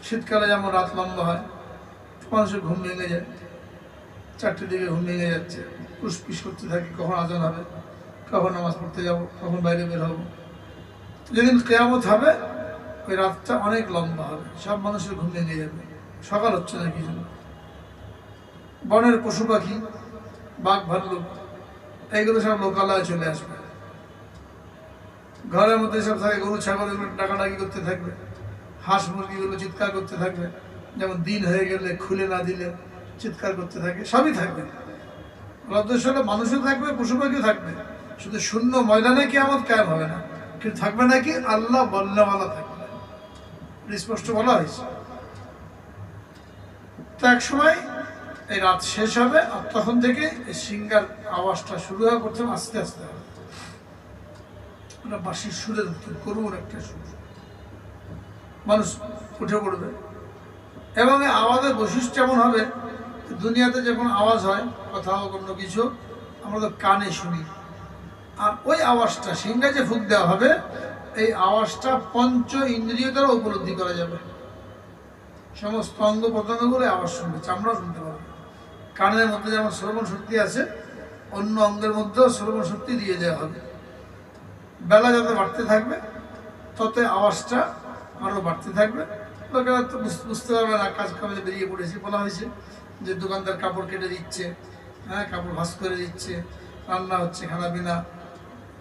শীতকালে যেমন রাত লম্বা হয়, মানুষের ঘুম ভেঙে যায়, 4টের দিকে ঘুম ভেঙে যাচ্ছে, পুষ্পিস করতে থাকে, কখন আজান হবে, কখন নামাজ পড়তে যাব, কখন বাইরে বের হব। যেদিন কিয়ামত হবে ওই রাতটা অনেক লম্বা হবে, সব মানুষের ঘুম ভেঙে যাবে, সকাল হচ্ছে না কি জন্য। বনের পশু পাখি, বাঘ, ভাল্লুক, এইগুলো সব লোকালয়ে চলে আসবে। ঘরের মধ্যে সব থাকে, গরু ছাগল এগুলো ডাকাডাকি করতে থাকবে, হাঁস মুরগিগুলো চিৎকার করতে থাকবে, যেমন দিন হয়ে গেলে খুলে না দিলে চিৎকার করতে থাকে, সবই থাকবে। উদ্দেশ্য হলো মানুষও থাকবে, পশু পাখিও থাকবে, শুধু শূন্য ময়দানে কিয়ামত কায়েম হবে না। কিন্তু থাকবে নাকি আল্লাহ বল্লাওয়ালা থাকবে, স্পষ্ট বলা হয়েছে। তো এক সময় এই রাত শেষ হবে, আর তখন থেকে এই সিঙ্গার আওয়াজটা শুরু হবে, প্রথম আস্তে আস্তে হবে, বাঁশির সুরের করুন একটা সুর, মানুষ উঠে পড়বে। এবং এই আওয়াজের বৈশিষ্ট্য এমন হবে, দুনিয়াতে যখন আওয়াজ হয় কোথাও কোনো কিছু আমরা তো কানে শুনি, আর ওই আওয়াজটা সিঙ্গা যে ফুঁক দেওয়া হবে, এই আওয়াজটা পঞ্চ ইন্দ্রিয় দ্বারা উপলব্ধি করা যাবে। সমস্ত অঙ্গ প্রত্যঙ্গগুলো আওয়াজ শুনবে, চামড়া শুনতে পারবে। কানের মধ্যে যেমন শ্রবণ শক্তি আছে, অন্য অঙ্গের মধ্যেও শ্রবণ শক্তি দিয়ে দেওয়া হবে। বেলা যত বাড়তে থাকবে তত আওয়াজটা আরও বাড়তে থাকবে। লোকেরা তো বুঝতে পারবে না, কাজ কামে বেরিয়ে পড়েছে। বলা হয়েছে যে দোকানদার কাপড় কেটে দিচ্ছে, হ্যাঁ কাপড় ভাঁজ করে দিচ্ছে, রান্না হচ্ছে, খানা পিনা,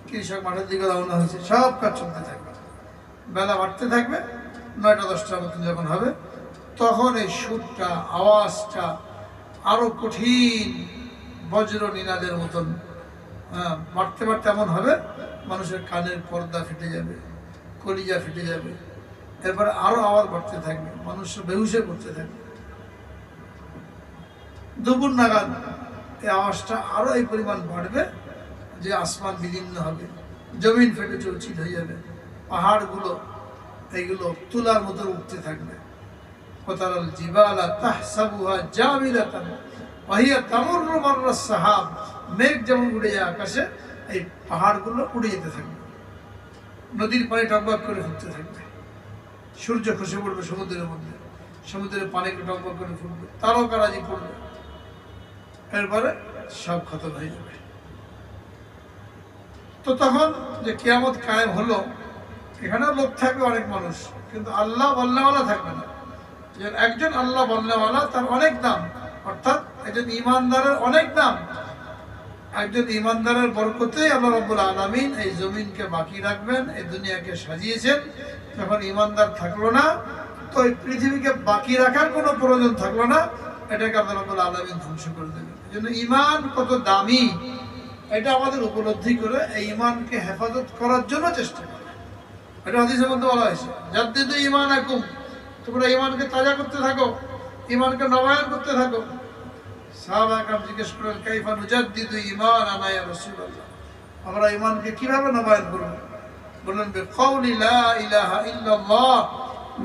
কৃষক মাঠের দিকে রওনা হয়েছে, সব কাজ চলতে থাকবে। বেলা বাড়তে থাকবে, 9টা 10টার মতন যখন হবে, তখন এই সুরটা, আওয়াজটা আরো কঠিন বজ্র নিনাদের মতন বাড়তে বাড়তে এমন হবে মানুষের কানের পর্দা ফেটে যাবে, কলিজা ফেটে যাবে। এরপরে আরো আওয়াজ বাড়তে থাকবে, মানুষ বেহুশে পড়তে থাকবে। দুপুর নাগাদ এই আওয়াজটা আরো এই পরিমাণ বাড়বে যে আসমান বিদীর্ণ হবে, জমিন ফেটে চৌচির হয়ে যাবে, পাহাড়গুলো এইগুলো তুলার মতো উঠতে থাকবে। ওয়াতারাল জিবালা তাহসাবুহা জামিলাতান ওয়া হিয়া তামুররু মাররাস সাহাব, মেঘ যেমন উড়ে যায় আকাশে, এই পাহাড়গুলো উড়ে যেতে থাকবে, নদীর পানি টকবক করে ফুটতে থাকবে, সূর্য খসে পড়বে সমুদ্রের মধ্যে, সমুদ্রের পানি টকবক করে ফুটবে, তারকারাজি পড়বে, এরপরে সব খতম হয়ে যাবে। তো তখন যে কিয়ামত কায়েম হলো, এখানেও লোক থাকবে অনেক মানুষ, কিন্তু আল্লাহ বল্লাওয়ালা থাকবে না। একজন আল্লাহ বল্লাওয়ালা তার অনেক দাম, অর্থাৎ একজন ইমানদারের অনেক দাম। একজন ইমানদারের বরকতে আল্লাহ রাব্বুল আলামিন এই জমিনকে বাকি রাখবেন, এই দুনিয়াকে সাজিয়েছেন। যখন ইমানদার থাকলো না, তো এই পৃথিবীকে বাকি রাখার কোনো প্রয়োজন থাকলো না, এটাকে আল্লাহ রাব্বুল আলামিন ধ্বংস করে দেবেন। এই জন্য ইমান কত দামি এটা আমাদের উপলব্ধি করে এই ইমানকে হেফাজত করার জন্য চেষ্টা করা। এটা হাদিসের মধ্যে বলা হয়েছে, জাদ্দিদু ঈমানাকুম, তোমরা ইমানকে তাজা করতে থাকো, ইমানকে নবায়ন করতে থাকো। সাহাবা একরাম জিজ্ঞেস করলেন, কাইফা নুজাদ্দিদু ঈমানানা ইয়া রাসূলুল্লাহ, আমরা ইমানকে কিভাবে নবায়ন করব? বললেন, বিকাউলি লা ইলাহা ইল্লাল্লাহ,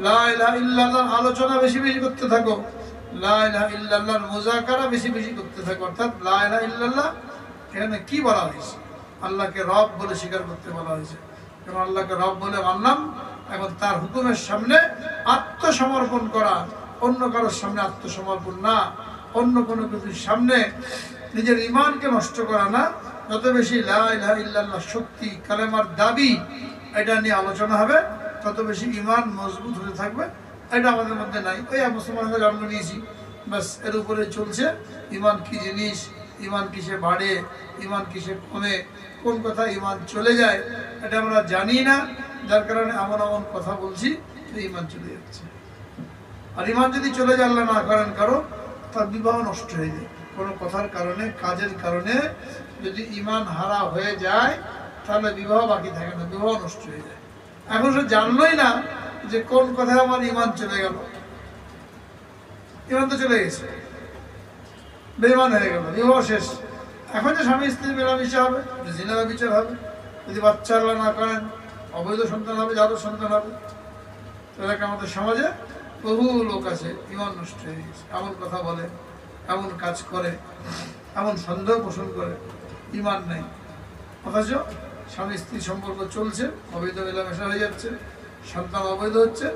লা ইলাহা ইল্লাল্লাহর আলোচনা বেশি বেশি করতে থাকো, লা ইলাহা ইল্লাল্লাহর মুযাকারা বেশি বেশি করতে থাকো। অর্থাৎ লা ইলাহা ইল্লাল্লাহ এখানে কি বলা হয়েছে? আল্লাহকে রব বলে স্বীকার করতে বলা হয়েছে। কারণ আল্লাহকে রব বলে মানলাম, এখন তার হুকুমের সামনে আত্মসমর্পণ করা, অন্য কারোর সামনে আত্মসমর্পণ না, অন্য কোনো কিছুর সামনে নিজের ইমানকে নষ্ট করা না। যত বেশি লা ইলাহা ইল্লাল্লাহ শক্তি, কালেমার দাবি, এটা নিয়ে আলোচনা হবে, তত বেশি ইমান মজবুত হতে থাকবে। এটা আমাদের মধ্যে নাই, ওই মুসলমানরা জন্ম নিয়েছি, ব্যাস এর উপরে চলছে। ইমান কি জিনিস, ইমান কিসে বাড়ে, ইমান কিসে কমে, কোন কথা ইমান চলে যায়, এটা আমরা জানি না, যার কারণে এমন এমন কথা বলছি যে ইমান চলে যাচ্ছে। আর ইমান যদি চলে যায়, আল্লাহ না করেন কারো, তার বিবাহ নষ্ট হয়ে যায়। কোনো কথার কারণে, কাজের কারণে যদি ইমান হারা হয়ে যায়, তাহলে বিবাহ বাকি থাকে না, বিবাহ নষ্ট হয়ে যায়। এখন সে জানলোই না যে কোন কথায় আমার ইমান চলে গেল, ইমান তো চলে গেছে, বেঈমান হয়ে গেল, বিবাহ শেষ। এখন যে স্বামী স্ত্রী মেলামেশা হবে, জিনার বিচার হবে, যদি বাচ্চা আল্লাহ না করেন অবৈধ সন্তান হবে, যাদের সন্তান হবে। তাহলে আমাদের সমাজে বহু লোক আছে ইমান নষ্ট হয়ে গেছে, এমন কথা বলে, এমন কাজ করে, এমন সন্দেহ পোষণ করে, ইমান নেই। অথচ স্বামী স্ত্রী সম্পর্ক চলছে, অবৈধ মেলামেশা হয়ে যাচ্ছে, সন্তান অবৈধ হচ্ছে,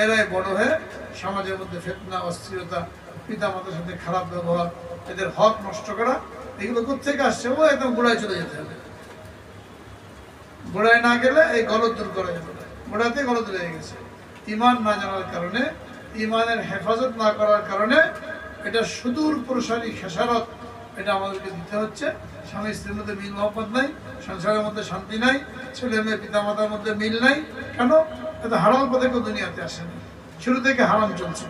এরাই বড় হয়ে সমাজের মধ্যে ফিতনা, অস্থিরতা, পিতা মাতার সাথে খারাপ ব্যবহার, এদের হক নষ্ট করা, এগুলো কোথেকে আসছে? ও একদম গোড়ায় চলে যেতে হবে। গোড়ায় না গেলে এই গলদ দূর করা যাবে না, গোড়াতে গলদ রয়ে গেছে। ইমান না জানার কারণে, ইমানের হেফাজত না করার কারণে এটা সুদূর প্রসারী খেসারত, এটা আমাদেরকে দিতে হচ্ছে। স্বামী স্ত্রীর মধ্যে মিল মহব্বত নাই, সংসারের মধ্যে শান্তি নাই, ছেলে মেয়ে পিতা মাতার মধ্যে মিল নাই। কেন? এটা হারাম পথে কেউ দুনিয়াতে আসেনি, শুরু থেকে হারাম চলছে।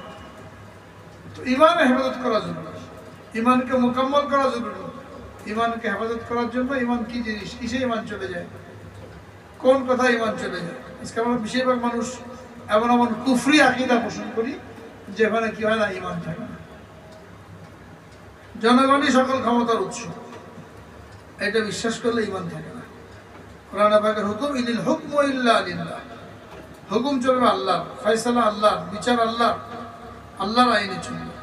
তো ইমানের হেফাজত করা জরুরি, ইমানকে মোকাম্মল করা জরুরি। ইমানকে হেফাজত করার জন্য ইমান কি জিনিস, কিসে ইমান চলে যায়, কোন কথা ইমান চলে যায়। আজকে আমরা বেশিরভাগ মানুষ এমন এমন কুফরি আকীদা পোষণ করি যেখানে কি হয় না, ইমান থাকে না। জনগণই সকল ক্ষমতার উৎস, এটা বিশ্বাস করলে ইমান থাকে না। কোরআন পাকের হুকুম, ইনিল হুকমু ইল্লা লিল্লাহ, হুকুম চলবে আল্লাহর, ফয়সালা আল্লাহর, বিচার আল্লাহর, আল্লাহর আইনে চলবে।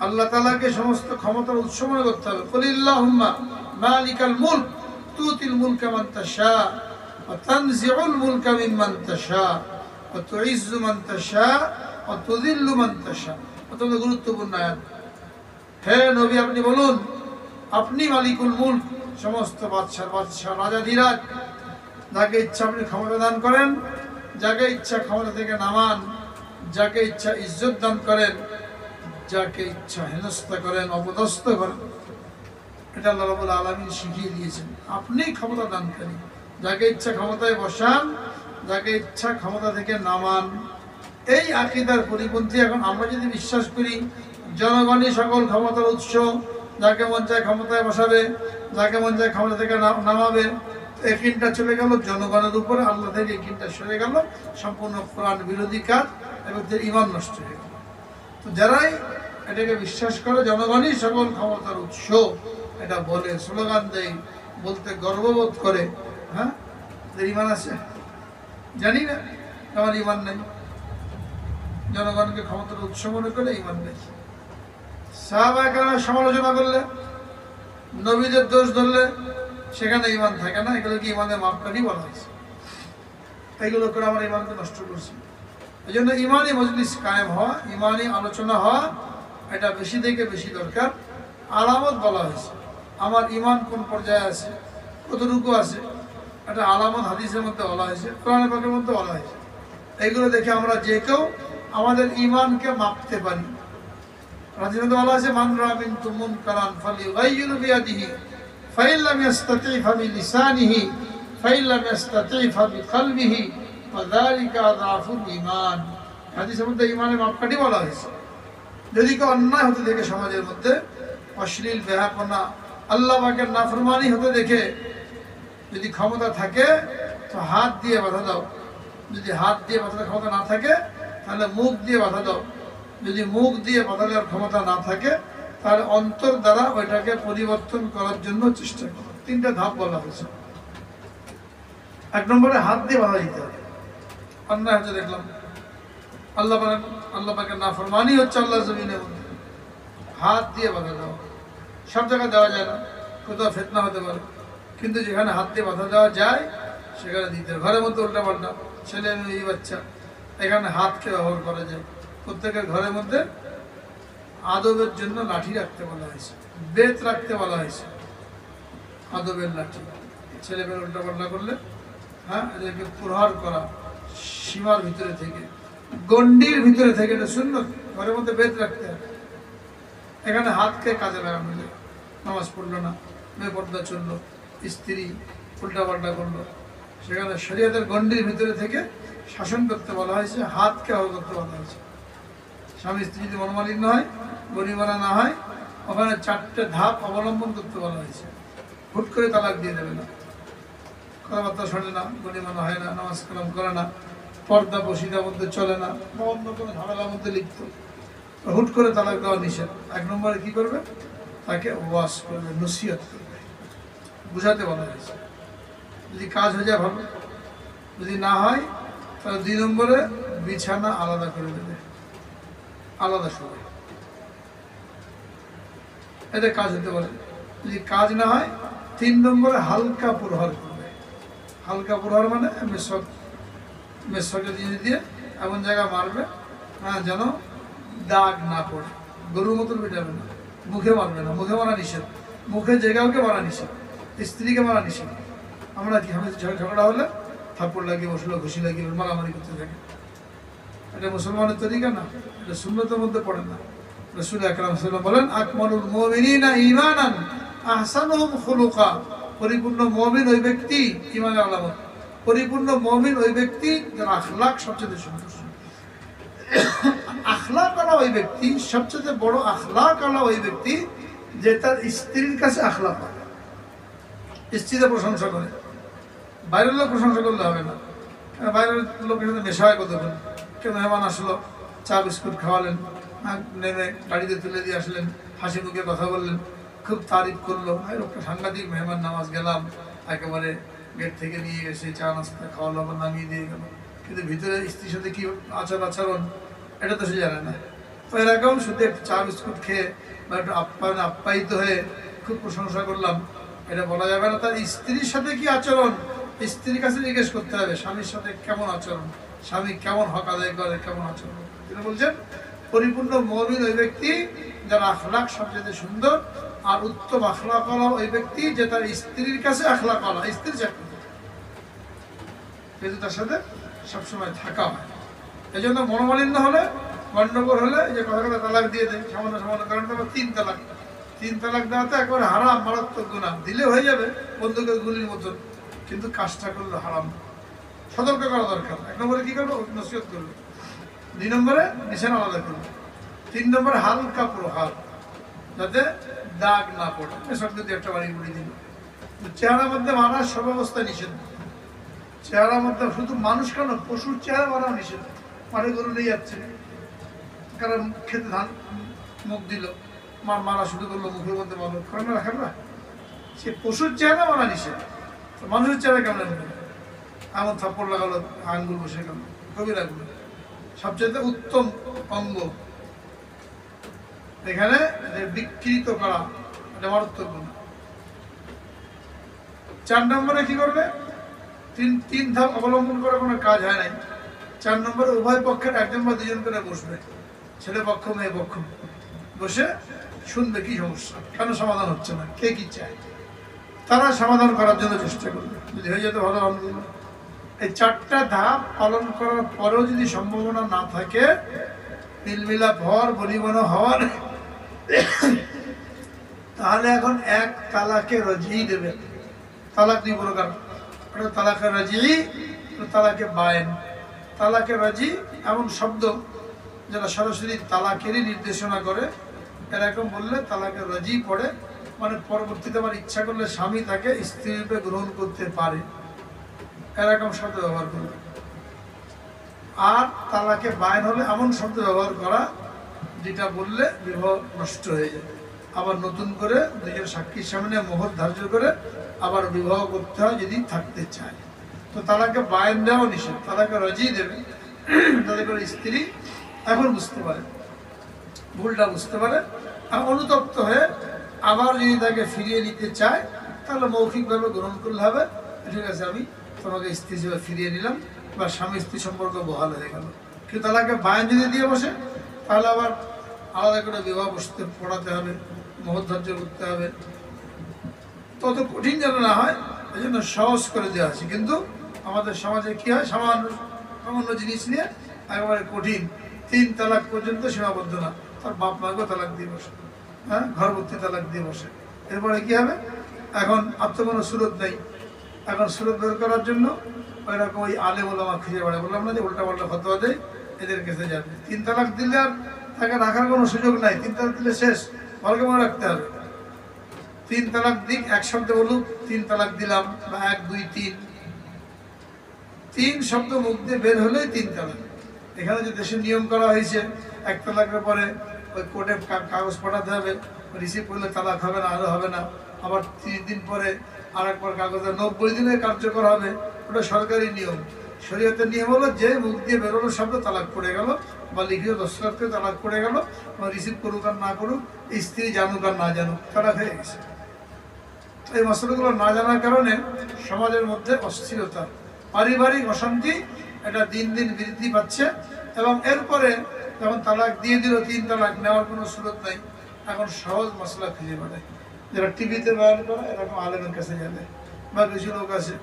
আল্লাহ তাআলাকে সমস্ত ক্ষমতার উৎস মনে করতে হবে। কুলিল্লাহুম্মা মালিকাল মুলক তুতিল মুলকা মান তাশা ওয়া তানজিউল মুলকা মিম্মান তাশা ওয়া তুইজ্জু মান তাশা ওয়া তুযিল্লু মান তাশা। অত্যন্ত গুরুত্বপূর্ণ আয়াত। হে নবী, আপনি বলুন, আপনি মালিকুল মুলক, সমস্ত বাদশার বাদশাহ, রাজাধিরাজ। যাকে ইচ্ছা আপনি ক্ষমতা দান করেন, যাকে ইচ্ছা ক্ষমতা থেকে নামান, যাকে ইচ্ছা ইজ্জত দান করেন, যাকে ইচ্ছা হেনস্থা করেন, অপদস্থ করেন। এটা আল্লাহ রাব্বুল আলামিন শিখিয়ে দিয়েছেন। আপনি ক্ষমতা দান করেন, যাকে ইচ্ছা ক্ষমতায় বসান, যাকে ইচ্ছা ক্ষমতা থেকে নামান। এই আকীদার পরিপন্থী এখন আমরা যদি বিশ্বাস করি জনগণই সকল ক্ষমতার উৎস, যাকে মন চায় ক্ষমতায় বসাবে, যাকে মন চায় ক্ষমতা থেকে নামাবে, একিনটা চলে গেল জনগণের উপরে, আল্লাহ থেকে একিনটা সরে গেল, সম্পূর্ণ কোরআন বিরোধী কাজ, এবং ইমান নষ্ট হয়ে গেল। তো যারাই এটাকে বিশ্বাস করে জনগণই সকল ক্ষমতার উৎস, এটা বলে, স্লোগান দেয়, বলতে গর্ববোধ করে, হ্যাঁ, ইমান আছে? জানি না, আমার ইমান নেই। জনগণকে ক্ষমতার উৎস মনে করে ইমান নেই। সাহাবায়ে কেরামের সমালোচনা করলে, নবীদের দোষ ধরলে সেখানে ইমান থাকে না। এগুলো কি ইমানের মাপকাঠি বলা হয়েছে? এইগুলো করে আমার ইমানকে নষ্ট করছে। এই জন্য ইমানি মজলিস কায়েম হওয়া, ইমানি আলোচনা হওয়া, এটা বেশি থেকে বেশি দরকার। আলামত বলা হয়েছে, আমার ইমান কোন পর্যায়ে আছে, কতটুকু আছে, এটা আলামত হাদিসের মধ্যে বলা হয়েছে, কোরআন পাকের মধ্যে বলা হয়েছে। এইগুলো দেখে আমরা যে কেউ আমাদের ইমানকে মাপতে পারি। হাদিসের মধ্যে বলা আছে, মান রাআ মিনকুম মুনকারান ফালিয়ুগাইয়িরহু বিয়াদিহি ফাইন লাম ইসতাতি' ফাবিলিসানিহি ফাইন লাম ইসতাতি' ফাবিকলবিহি ওয়া যালিকা আযআফুল ঈমান। হাদিসের মধ্যে ইমানের মাপকাঠি বলা হয়েছে। যদি কেউ অন্যায় হতে দেখে সমাজের মধ্যে, অশ্লীল বেহাপনা, আল্লাহ পাকের নাফরমানি হতে দেখে, যদি ক্ষমতা থাকে তো হাত দিয়ে বাধা দাও। যদি হাত দিয়ে বাধা ক্ষমতা না থাকে তাহলে মুখ দিয়ে বাধা দাও। যদি মুখ দিয়ে বাধা দেওয়ার ক্ষমতা না থাকে তাহলে অন্তর দ্বারা ওইটাকে পরিবর্তন করার জন্য চেষ্টা করো। তিনটা ধাপ বলা হয়েছে। এক নম্বরে হাত দিয়ে বাধা দিতে হবে। অন্যায় হচ্ছে দেখলাম, আল্লাহ পাকের নাফরমানি হচ্ছে আল্লাহর জমিনের মধ্যে, হাত দিয়ে বাধা দেওয়া। সব জায়গায় দেওয়া যায় না, কোথাও ফিতনা হতে পারে, কিন্তু যেখানে হাত দিয়ে বাধা দেওয়া যায় সেখানে দিতে হবে। ঘরের মধ্যে উল্টা পাল্টা, ছেলে মেয়ে বাচ্চা, এখানে হাতকে ব্যবহার করা যায়। প্রত্যেকের ঘরের মধ্যে আদবের জন্য লাঠি রাখতে বলা হয়েছে, বেত রাখতে বলা হয়েছে, আদবের লাঠি। ছেলে মেয়ে উল্টা পাল্টা করলে, হ্যাঁ, এদেরকে প্রহার করা, সীমার ভিতরে থেকে, গণ্ডির ভিতরে থেকে, এটা সুন্নাত। ঘরের মধ্যে বেত রাখতে হবে। এখানে হাতকে কাজে লাগানো যায়। নামাজ পড়লো না, বেপর্দা চললো, স্ত্রী উল্টা পাল্টা করলো, সেখানে শরীয়তের গণ্ডির ভিতরে থেকে শাসন করতে বলা হয়েছে, হাতকে ব্যবহার করতে বলা হয়েছে। স্বামী স্ত্রী যদি মনোমালিন্য হয়, গরিমানা না হয়, ওখানে 4টে ধাপ অবলম্বন করতে বলা হয়েছে। হুট করে তালাক দিয়ে দেবে না, কথাবার্তা শোনে না, গরিমানা হয় না, নামাজ কালাম করে না, পর্দা বসিদার মধ্যে চলে না, বা অন্য কোনো ঝামেলার মধ্যে লিপ্ত, হুট করে তালাক দেওয়া নিষেধ। এক নম্বরে কি করবে? তাকে ওয়াশ করবে, নসিহত করবে, বুঝাতে বলা হয়েছে। যদি কাজ হয়ে যায় ভালো, যদি না হয় তাহলে 2 নম্বরে বিছানা আলাদা করে দেবে, আলাদা সময়, এতে কাজ হতে পারে। যদি কাজ না হয় 3 নম্বরে হালকা প্রহার করবে। হালকা প্রহার মানে মেসকে দিয়ে এমন জায়গা মারবে, হ্যাঁ, যেন দাগ না পড়ে। গরুর মতন পেটাবে না, মুখে মারবে না, মুখে মারা নিষেধ, মুখে জায়গাকে মারা নিষেধ, স্ত্রীকে মারা নিষেধ। আমরা কি হবে, ঝগড়া হলে থাপ্পড় লাগিয়ে বসলো, ঘুষি লাগিয়ে মারামারি করতে থাকে। এটা মুসলমানের তরিকা না, এটা সুন্নতের মধ্যে পড়ে না। রাসূল আকরাম সাল্লাল্লাহু আলাইহি ওয়াসাল্লাম বলেন, আকমালুল মুমিনিনা ঈমানান আহসানুহুম খুলুকা। পরিপূর্ণ মুমিন ওই ব্যক্তি, ঈমানের আলামত, পরিপূর্ণ মুমিন ওই ব্যক্তি যার আখলাক সবচেয়ে সুন্দর। আখলাক আলা ওই ব্যক্তি, সবচেয়ে বড় আখলাক আলা ওই ব্যক্তি যে তার স্ত্রীর কাছে আখলাক হয়, স্ত্রীদের প্রশংসা করে। বাইরের লোক প্রশংসা করলে হবে না, বাইরের লোকের সাথে মেশা হয় কতক্ষণ। কেউ মেহমান আসলো, চা বিস্কুট খাওয়ালেন, নেমে গাড়িতে তুলে দিয়ে আসলেন, হাসি মুখে কথা বললেন, খুব তারিফ করলো, লোকটা সাংঘাতিক মেহমান, নামাজ গেলাম, একেবারে গেট থেকে নিয়ে এসে চা নাস্তা খাওয়ালো, আবার নামিয়ে দিয়ে গেল। কিন্তু ভিতরে স্ত্রীর সাথে কি আচরণ এটা তো সে জানে না। তো এরকম শুধু একটু চা বিস্কুট খেয়ে বা একটু আপ্যায়িত হয়ে খুব প্রশংসা করলাম, এটা বলা যাবে না। তার স্ত্রীর সাথে কি আচরণ, স্ত্রীর কাছে জিজ্ঞেস করতে হবে, স্বামীর সাথে কেমন আচরণ, স্বামী কেমন হক আদায় করে, কেমন আচরণ। তিনি বলছেন পরিপূর্ণ মুমিন ওই ব্যক্তি যার আখলাক সবচেয়ে সুন্দর, আর উত্তম আখলাক ওয়ালা ওই ব্যক্তি যে তার স্ত্রীর কাছে আখলাক ওয়ালা, স্ত্রীর চাকরি, কিন্তু তার সাথে সবসময় থাকা হয়। এই জন্য মনোমালিন্য হলে, গণ্ডগোল হলে, যে কথা কথা তালাক দিয়ে দেয় সামান্য সামান্য কারণ, তারপর তিন তালাক দেওয়াতে একবারে হারাম, মারাত্মক গুনাহ। দিলে হয়ে যাবে বন্দুকের গুলির মতন, কিন্তু কাজটা করলো হারাম। সতর্ক করা দরকার। 1 নম্বরে কি করবো, নসিহত করবো। 2 নম্বরে নিশানা আলাদা করবো। 3 নম্বরে হালকা প্রহার, যাতে দাগ না পড়ে। এসব যদি একটা বাড়ি গুলি দিল, চেহারার মধ্যে মারার সব অবস্থায় নিষেধ। চেহারার মধ্যে শুধু মানুষ কেন, পশুর চেহারা মারাও নিষেধ। মাঠে গরু নিয়ে যাচ্ছে, কারণ খেতে ধান মুখ দিল, মারা শুরু করলো, মুখের মধ্যে মানুষ করে না, রাখেন না, সে পশুর চেহারা মারা নিষেধ। মানুষের চেহারা কেমন নেবে, এমন থাপ্পড় লাগালো, আঙ্গুল বসে গেল, কবি রাখলো। সবচেয়ে উত্তম অঙ্গ এখানে বিকৃত করা, এটা মারাত্মক গুনাহ। 4 নম্বরে কি করবে, তিন ধাপ অবলম্বন করে কোনো কাজ হয় নাই। 4 নম্বরে উভয় পক্ষের একজন বা দুজন করে বসবে, ছেলে পক্ষ মেয়ে পক্ষ, বসে শুনবে কি সমস্যা, কেন সমাধান হচ্ছে না, কে কি চায়, তারা সমাধান করার জন্য চেষ্টা করবে। যদি হয়ে যেত ভালো, আলহামদুলিল্লাহ। এই 4টা ধাপ পালন করার পরেও যদি সম্ভাবনা না থাকে, মিলমিলাপ হওয়ার, বনিবনা হওয়ার, তাহলে এখন 1 তালাকে রাজি দেবে। তালাক 2 প্রকার, ওটা তালাকে রাজি, তালাকে বায়েন। তালাকে রাজি এমন শব্দ যারা সরাসরি তালাকেরই নির্দেশনা করে, এরকম বললে তালাকে রাজি পড়ে, মানে পরবর্তীতে আবার ইচ্ছা করলে স্বামী তাকে স্ত্রী রূপে গ্রহণ করতে পারে, এরকম শব্দ ব্যবহার করবে। আর তালাকে বায়েন হলে এমন শব্দ ব্যবহার করা যেটা বললে বিবাহ নষ্ট হয়ে যায়, আবার নতুন করে দুজন সাক্ষীর সামনে মোহর ধার্য করে আবার বিবাহ করতে হয় যদি থাকতে চায়। তো তালাকে বায়েন দেওয়া নিষেধ, তালাকে রাজি দেবে, তাদের করে স্ত্রী এখন বুঝতে পারে, ভুলটা বুঝতে পারে, আর অনুতপ্ত হয়ে আবার যদি তাকে ফিরিয়ে নিতে চায়, তাহলে মৌখিকভাবে গ্রহণ করলে হবে, ঠিক আছে আমি তোমাকে স্ত্রী হিসেবে ফিরিয়ে নিলাম, বা স্বামী স্ত্রী সম্পর্ক বহাল হয়ে গেল। কিন্তু তালাকে বায়েন যদি দিয়ে বসে, তাহলে আবার আলাদা করে বিবাহ বসতে পড়াতে হবে, মোহর ধার্য করতে হবে, তত কঠিন যেন না হয়, এই জন্য সহজ করে দেওয়া আছে। কিন্তু আমাদের সমাজে কি হয়, সামান্য জিনিস নিয়ে একেবারে কঠিন, 3 তালাক পর্যন্ত সীমাবদ্ধ না, তার বাপ মাকেও তালাক দিয়ে বসে, হ্যাঁ, ঘরবর্তী তালাক দিয়ে বসে। এরপরে কি হবে, এখন আর তো কোনো সুরত নেই, এখন সুরত বের করার জন্য ওইরকম ওই আলেম ওলামা খুঁজে বেড়ায়। বললাম না যে উল্টা পাল্টা ফতোয়া দেয়, এদের কাছে যাবে। 3 তালাক দিলে আর তাকে রাখার কোনো সুযোগ নাই, 3 তালাক দিলে শেষ, ভালোকে মনে রাখতে হবে। 3 তালাক দিক, এক শব্দে বলুক 3 তালাক দিলাম, বা 1 2 3 শব্দ মুখ দিয়ে বের হলেই 3 তালাক। এখানে যে দেশের নিয়ম করা হয়েছে, 1 তালাকের পরে ওই কোর্টে কাগজ পাঠাতে হবে, রিসিভ করলে তালাক হবে না, আরও হবে না, আবার 30 দিন পরে আর একবার কাগজে 90 দিনে কার্যকর হবে, ওটা সরকারি নিয়ম। শরীয়তের নিয়ম হলো যে মুখ দিয়ে বেরোনো শব্দ তালাক পড়ে গেল, বা লিখিত দস্তখত করে তালাক পড়ে গেল, রিসিভ করুক আর না করুক, স্ত্রী জানুক আর না জানুক, তালাক হয়ে গেছে। এই মশলাগুলো না জানার কারণে সমাজের মধ্যে অস্থিরতা, পারিবারিক অশান্তি, এটা দিন দিন বৃদ্ধি পাচ্ছে। এবং এরপরে যখন তালাক দিয়ে দিল, 3 তালাক নেওয়ার কোনো সুরত নাই, এখন সহজ মশলা খুঁজে বেড়ায়। যারা টিভিতে বয়ান করে এরকম আলেমের কাছে যাবে, বা কিছু লোক আছে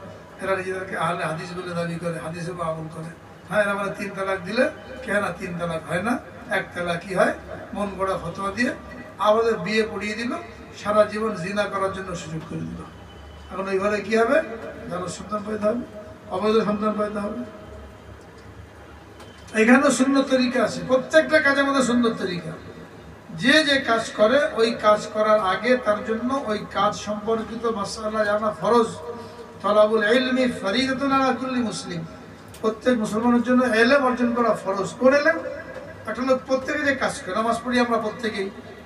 এরা নিজেদেরকে আহলে হাদিস বলে দাবি করে, হাদিসে আমল করে, হ্যাঁ এরা বলে 3 তালাক দিলে কেন 3 তালাক হয় না, এক তালাকি হয়, মন গড়া ফতোয়া দিয়ে আমাদের বিয়ে পড়িয়ে দিল, সারা জীবন জিনা করার জন্য সুযোগ করে দিল। এখন ওই ঘরে কি হবে? জানার সন্তান পয়দা হবে, অবৈধ সন্তান পয়দা হবে। এখানেও সুন্দর তরিকা আছে, প্রত্যেকটা কাজের মধ্যে সুন্দর তরিকা। যে যে কাজ করে ওই কাজ করার আগে তার জন্য ওই কাজ সম্পর্কিত মাসআলা জানা ফরজ। তলাবুল ইলমি ফরিদাতুন আলা কুল্লি মুসলিম, প্রত্যেক মুসলমানের জন্য ইলম অর্জন করা ফরজ। কোন ইলম? একটা লোক প্রত্যেকে যে কাজ করে, নামাজ পড়ি আমরা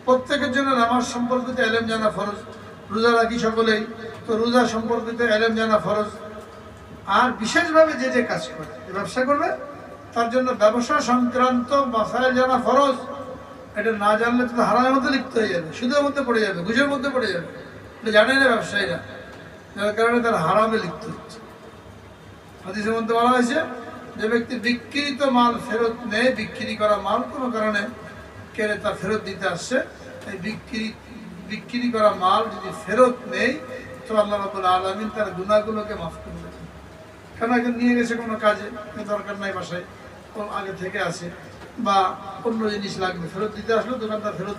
প্রত্যেকের জন্য নামাজ সম্পর্কিত ইলম জানা ফরজ। রোজা রাখি সকলেই, তো রোজা সম্পর্কিত ইলম জানা ফরজ। আর বিশেষভাবে যে যে কাজ করে, ব্যবসা করবে তার জন্য ব্যবসা সংক্রান্ত মাসাইল জানা ফরজ। এটা না জানলে তো হারামের মধ্যে লিপ্ত হয়ে যাবে, সুদের মধ্যে পড়ে যাবে, ঘুষের মধ্যে পড়ে যাবে। এটা জানে না ব্যবসায়ীরা, যার কারণে তার হারামে লিপ্ত হচ্ছে। হাদিসের মধ্যে বলা হয়েছে যে ব্যক্তি বিক্রিত মাল ফেরত নেয়, বিক্রি করা মাল কোনো কারণে ক্রেতা ফেরত দিতে আসছে, এই বিক্রি করা মাল যদি ফেরত নেই তো আল্লাহ রাব্বুল আলামিন তার গুনাহগুলোকে মাফ করে দেবেন। কেন? একজন নিয়ে গেছে কোনো কাজে, দরকার নাই, বাসায় আগে থেকে আছে, বা অন্য জিনিস লাগবে, ফেরত দিতে আসলো, দোকানদার ফেরত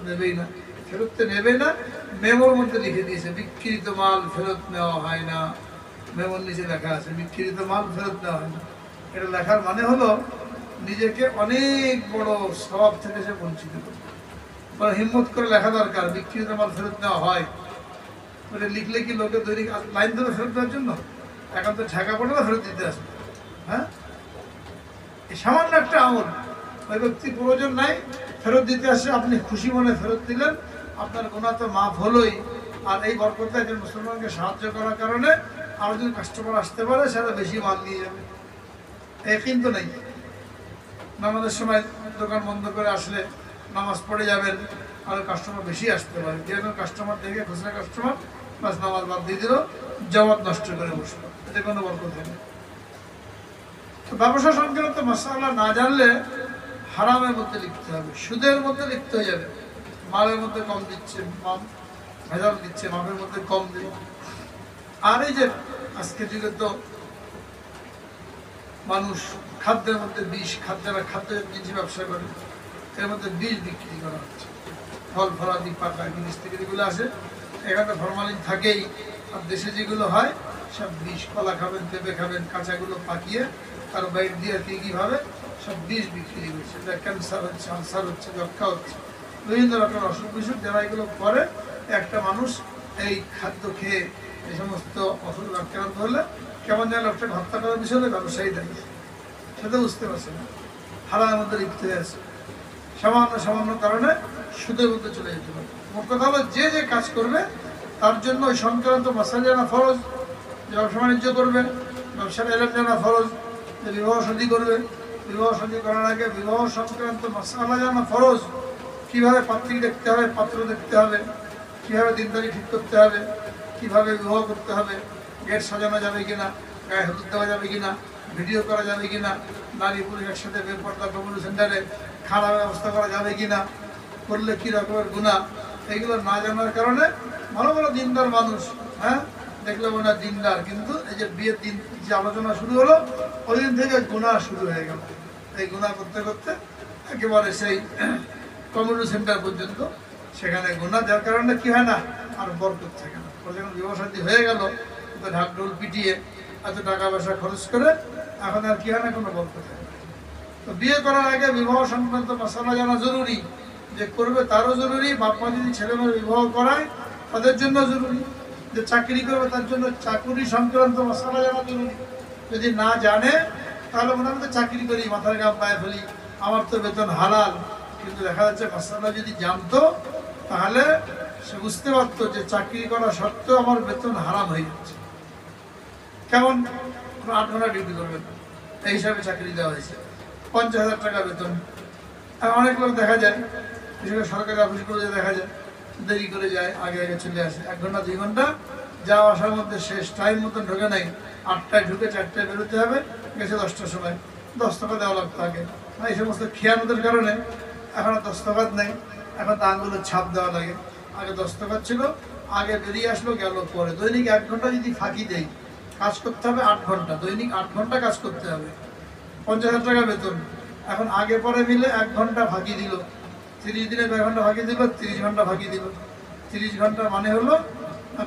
নেবেই না, মেমোর মধ্যে লিখে দিয়েছে বিক্রিত মাল ফেরত নেওয়া হয় না। মেমোর নিচে লেখা আছে বিক্রিত মাল ফেরত নেওয়া হয় না। এটা লেখার মানে হলো নিজেকে অনেক বড় সওয়াব থেকে সে বঞ্চিত করবে। হিম্মত করে লেখা দরকার বিক্রিত মাল ফেরত নেওয়া হয়। ওটা লিখলে কি লোকে দৈনিক লাইন ধরে ফেরত দেওয়ার জন্য? এখন তো ঠেকা পড়ে না ফেরত দিতে আসবে। হ্যাঁ, এই সামান্য একটা আমল, ওই ব্যক্তি প্রয়োজন নাই, ফেরত দিতে আসে, আপনি খুশি মনে ফেরত দিলেন, আপনার গুনাহ তো মাফ হলোই। আর এই বরকতে একজন মুসলমানকে সাহায্য করার কারণে আরো যদি কাস্টমার আসতে পারে, সেটা বেশি মাল নিয়ে যাবে। কিন্তু নেই, নামাজের সময় দোকান বন্ধ করে আসলে নামাজ পড়ে যাবেন, আর কাস্টমার বেশি আসতে পারে। যেরকম কাস্টমার দেখে খুচরা কাস্টমার বাস নামাজ বাদ দিয়ে দিল, জবাব নষ্ট করে বসলো, এতে কোনো বরকত নেই। তো ব্যবসা সংক্রান্ত মাসালা না জানলে হারামের মধ্যে লিখতে হবে, সুদের মধ্যে লিখতে হয়ে যাবে। মালের মধ্যে কম দিচ্ছে, ভেজাল দিচ্ছে, মাপের মধ্যে কম দিয়ে। আর এই যে আজকে যুগে তো মানুষ খাদ্যের মধ্যে বিষ, খাদ্যের জিনিস ব্যবসা করে, এর মধ্যে বিষ বিক্রি করা হচ্ছে। ফল ফলাদি পাকা জিনিস থেকে যেগুলো আসে, এখানে ফরমালিন থাকেই। আর দেশে যেগুলো হয় সব বিষ, কলা খাবেন, পেঁপে খাবেন, কাঁচাগুলো পাকিয়ে তার বাইর দিয়ে কীভাবে সব বিষ বিক্রি হচ্ছে। এটা ক্যান্সার হচ্ছে, আলসার হচ্ছে, যক্ষা হচ্ছে, বিভিন্ন রকমের অসুখ বিসুখ যারা এগুলো করে। একটা মানুষ এই খাদ্য খেয়ে এই সমস্ত অসুখ আক্রান্ত হলে কেমন যেন লোকটাকে হত্যা করার বিষয়ে ব্যবসায়ী দাঁড়িয়ে, সেটা বুঝতে পারছে না, হারামের মধ্যে লিপ্ত হয়ে আছে। সামান্য কারণে সুদের মধ্যে চলে যেতে পারে। মোট কথা হলো যে যে কাজ করবে তার জন্য ওই সংক্রান্ত মাসালা জানা ফরজ। যে ব্যবসা বাণিজ্য করবে, ব্যবসার এলেম জানা ফরজ। যে বিবাহ শাদী করবে, বিবাহ শাদী করার আগে বিবাহ সংক্রান্ত মাসালা জানা ফরজ। কীভাবে পাত্রী দেখতে হবে, পাত্র দেখতে হবে, কীভাবে দিনদারি ঠিক করতে হবে, কীভাবে বিবাহ করতে হবে, গেট সাজানো যাবে কিনা, গায়ে হলুদ দেওয়া যাবে কিনা, ভিডিও করা যাবে কিনা, নারী পুরুষ একসাথে বেপর্দা কমিউনিটি সেন্টারে খাওয়ার ব্যবস্থা করা যাবে কিনা, করলে কী রকমের গুনাহ, এগুলো না জানার কারণে ভালো ভালো দিনদার মানুষ, হ্যাঁ দেখলে মনে হয় দিনদার, কিন্তু এই যে বিয়ের দিন যে আলোচনা শুরু হলো ওই দিন থেকে গুনাহ শুরু হয়ে গেল। এই গুনাহ করতে করতে একেবারে সেই কমিউনিটি সেন্টার পর্যন্ত সেখানে গুনাহ, যার কারণে কি হয় না, আর বরকত থাকে না। যখন বিবাহ শাদী হয়ে গেল তো ঢাকঢোল পিটিয়ে এত টাকা পয়সা খরচ করে এখন আর কি হয় না, কোনো বরকত থাকে না। তো বিয়ে করার আগে বিবাহ সংক্রান্ত মাসালা জানা জরুরি। যে করবে তারও জরুরি, বাপ মা যদি ছেলে মেয়ে বিবাহ করায় তাদের জন্য জরুরি। যে চাকরি করবে তার জন্য চাকরি সংক্রান্ত মাসালা জানা জরুরি। যদি না জানে তাহলে মনে হবে চাকরি করি, মাথার ঘাম পায়ে ফেলি, আমার তো বেতন হালাল। কিন্তু দেখা যাচ্ছে মাসালা যদি জানতো তাহলে সে বুঝতে পারতো যে চাকরি করা সত্ত্বেও আমার বেতন হারাম হয়ে যাচ্ছে। কেমন? 8 ঘন্টা ডিউটি করবেন, এই হিসাবে চাকরি দেওয়া হয়েছে, 50,000 টাকা বেতন। আর অনেক লোক দেখা যায়, বিশেষ করে সরকারি অফিসগুলো দেখা যায় দেরি করে যায়, আগে চলে আসে, 1 ঘন্টা 2 ঘন্টা যাওয়া আসার মধ্যে শেষ, টাইম মতন ঢোকে নাই। 8টায় ঢুকে 4টায় বেরোতে হবে, গেছে 10টার সময়, 10 টাকা দেওয়া লাগতো আগে। এই সমস্ত খেয়ানতের কারণে এখন আর দস্তখত নেই, এখন তো আঙুলের ছাপ দেওয়া লাগে। আগে দস্তখত ছিল, আগে বেরিয়ে আসলো গেল পরে। দৈনিক 1 ঘন্টা যদি ফাঁকি দেই, কাজ করতে হবে 8 ঘন্টা, দৈনিক 8 ঘন্টা কাজ করতে হবে, 50,000 টাকা বেতন। এখন আগে পরে মিলে 1 ঘন্টা ফাঁকি দিল, 30 দিনে 2 ঘন্টা ফাঁকি দিল, 30 ঘন্টা ফাঁকি দিল। 30 ঘন্টা মানে হলো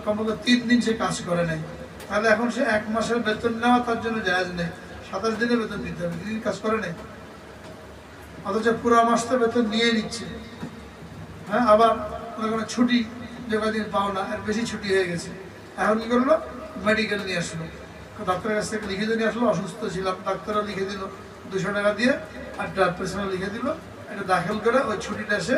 কমপক্ষে 3 দিন সে কাজ করে নাই, তাহলে এখন সে 1 মাসের বেতন নেওয়া তার জন্য জায়েজ নেই, 27 দিনে বেতন দিতে হবে, 2 দিন কাজ করে নেই। অথচ পুরো মাস তো বেতন নিয়ে নিচ্ছে। হ্যাঁ, আবার কোনো ছুটি যে কদিন পাও না, এর বেশি ছুটি হয়ে গেছে, এখন কি করলো, মেডিকেল নিয়ে আসলো, ডাক্তারের কাছ থেকে লিখে দিয়ে নিয়ে আসলো, অসুস্থ ছিলাম, ডাক্তারও লিখে দিল 200 টাকা দিয়ে, আর প্রেসক্রিপশন লিখে দিল, এটা দাখিল করে ওই ছুটিটা সে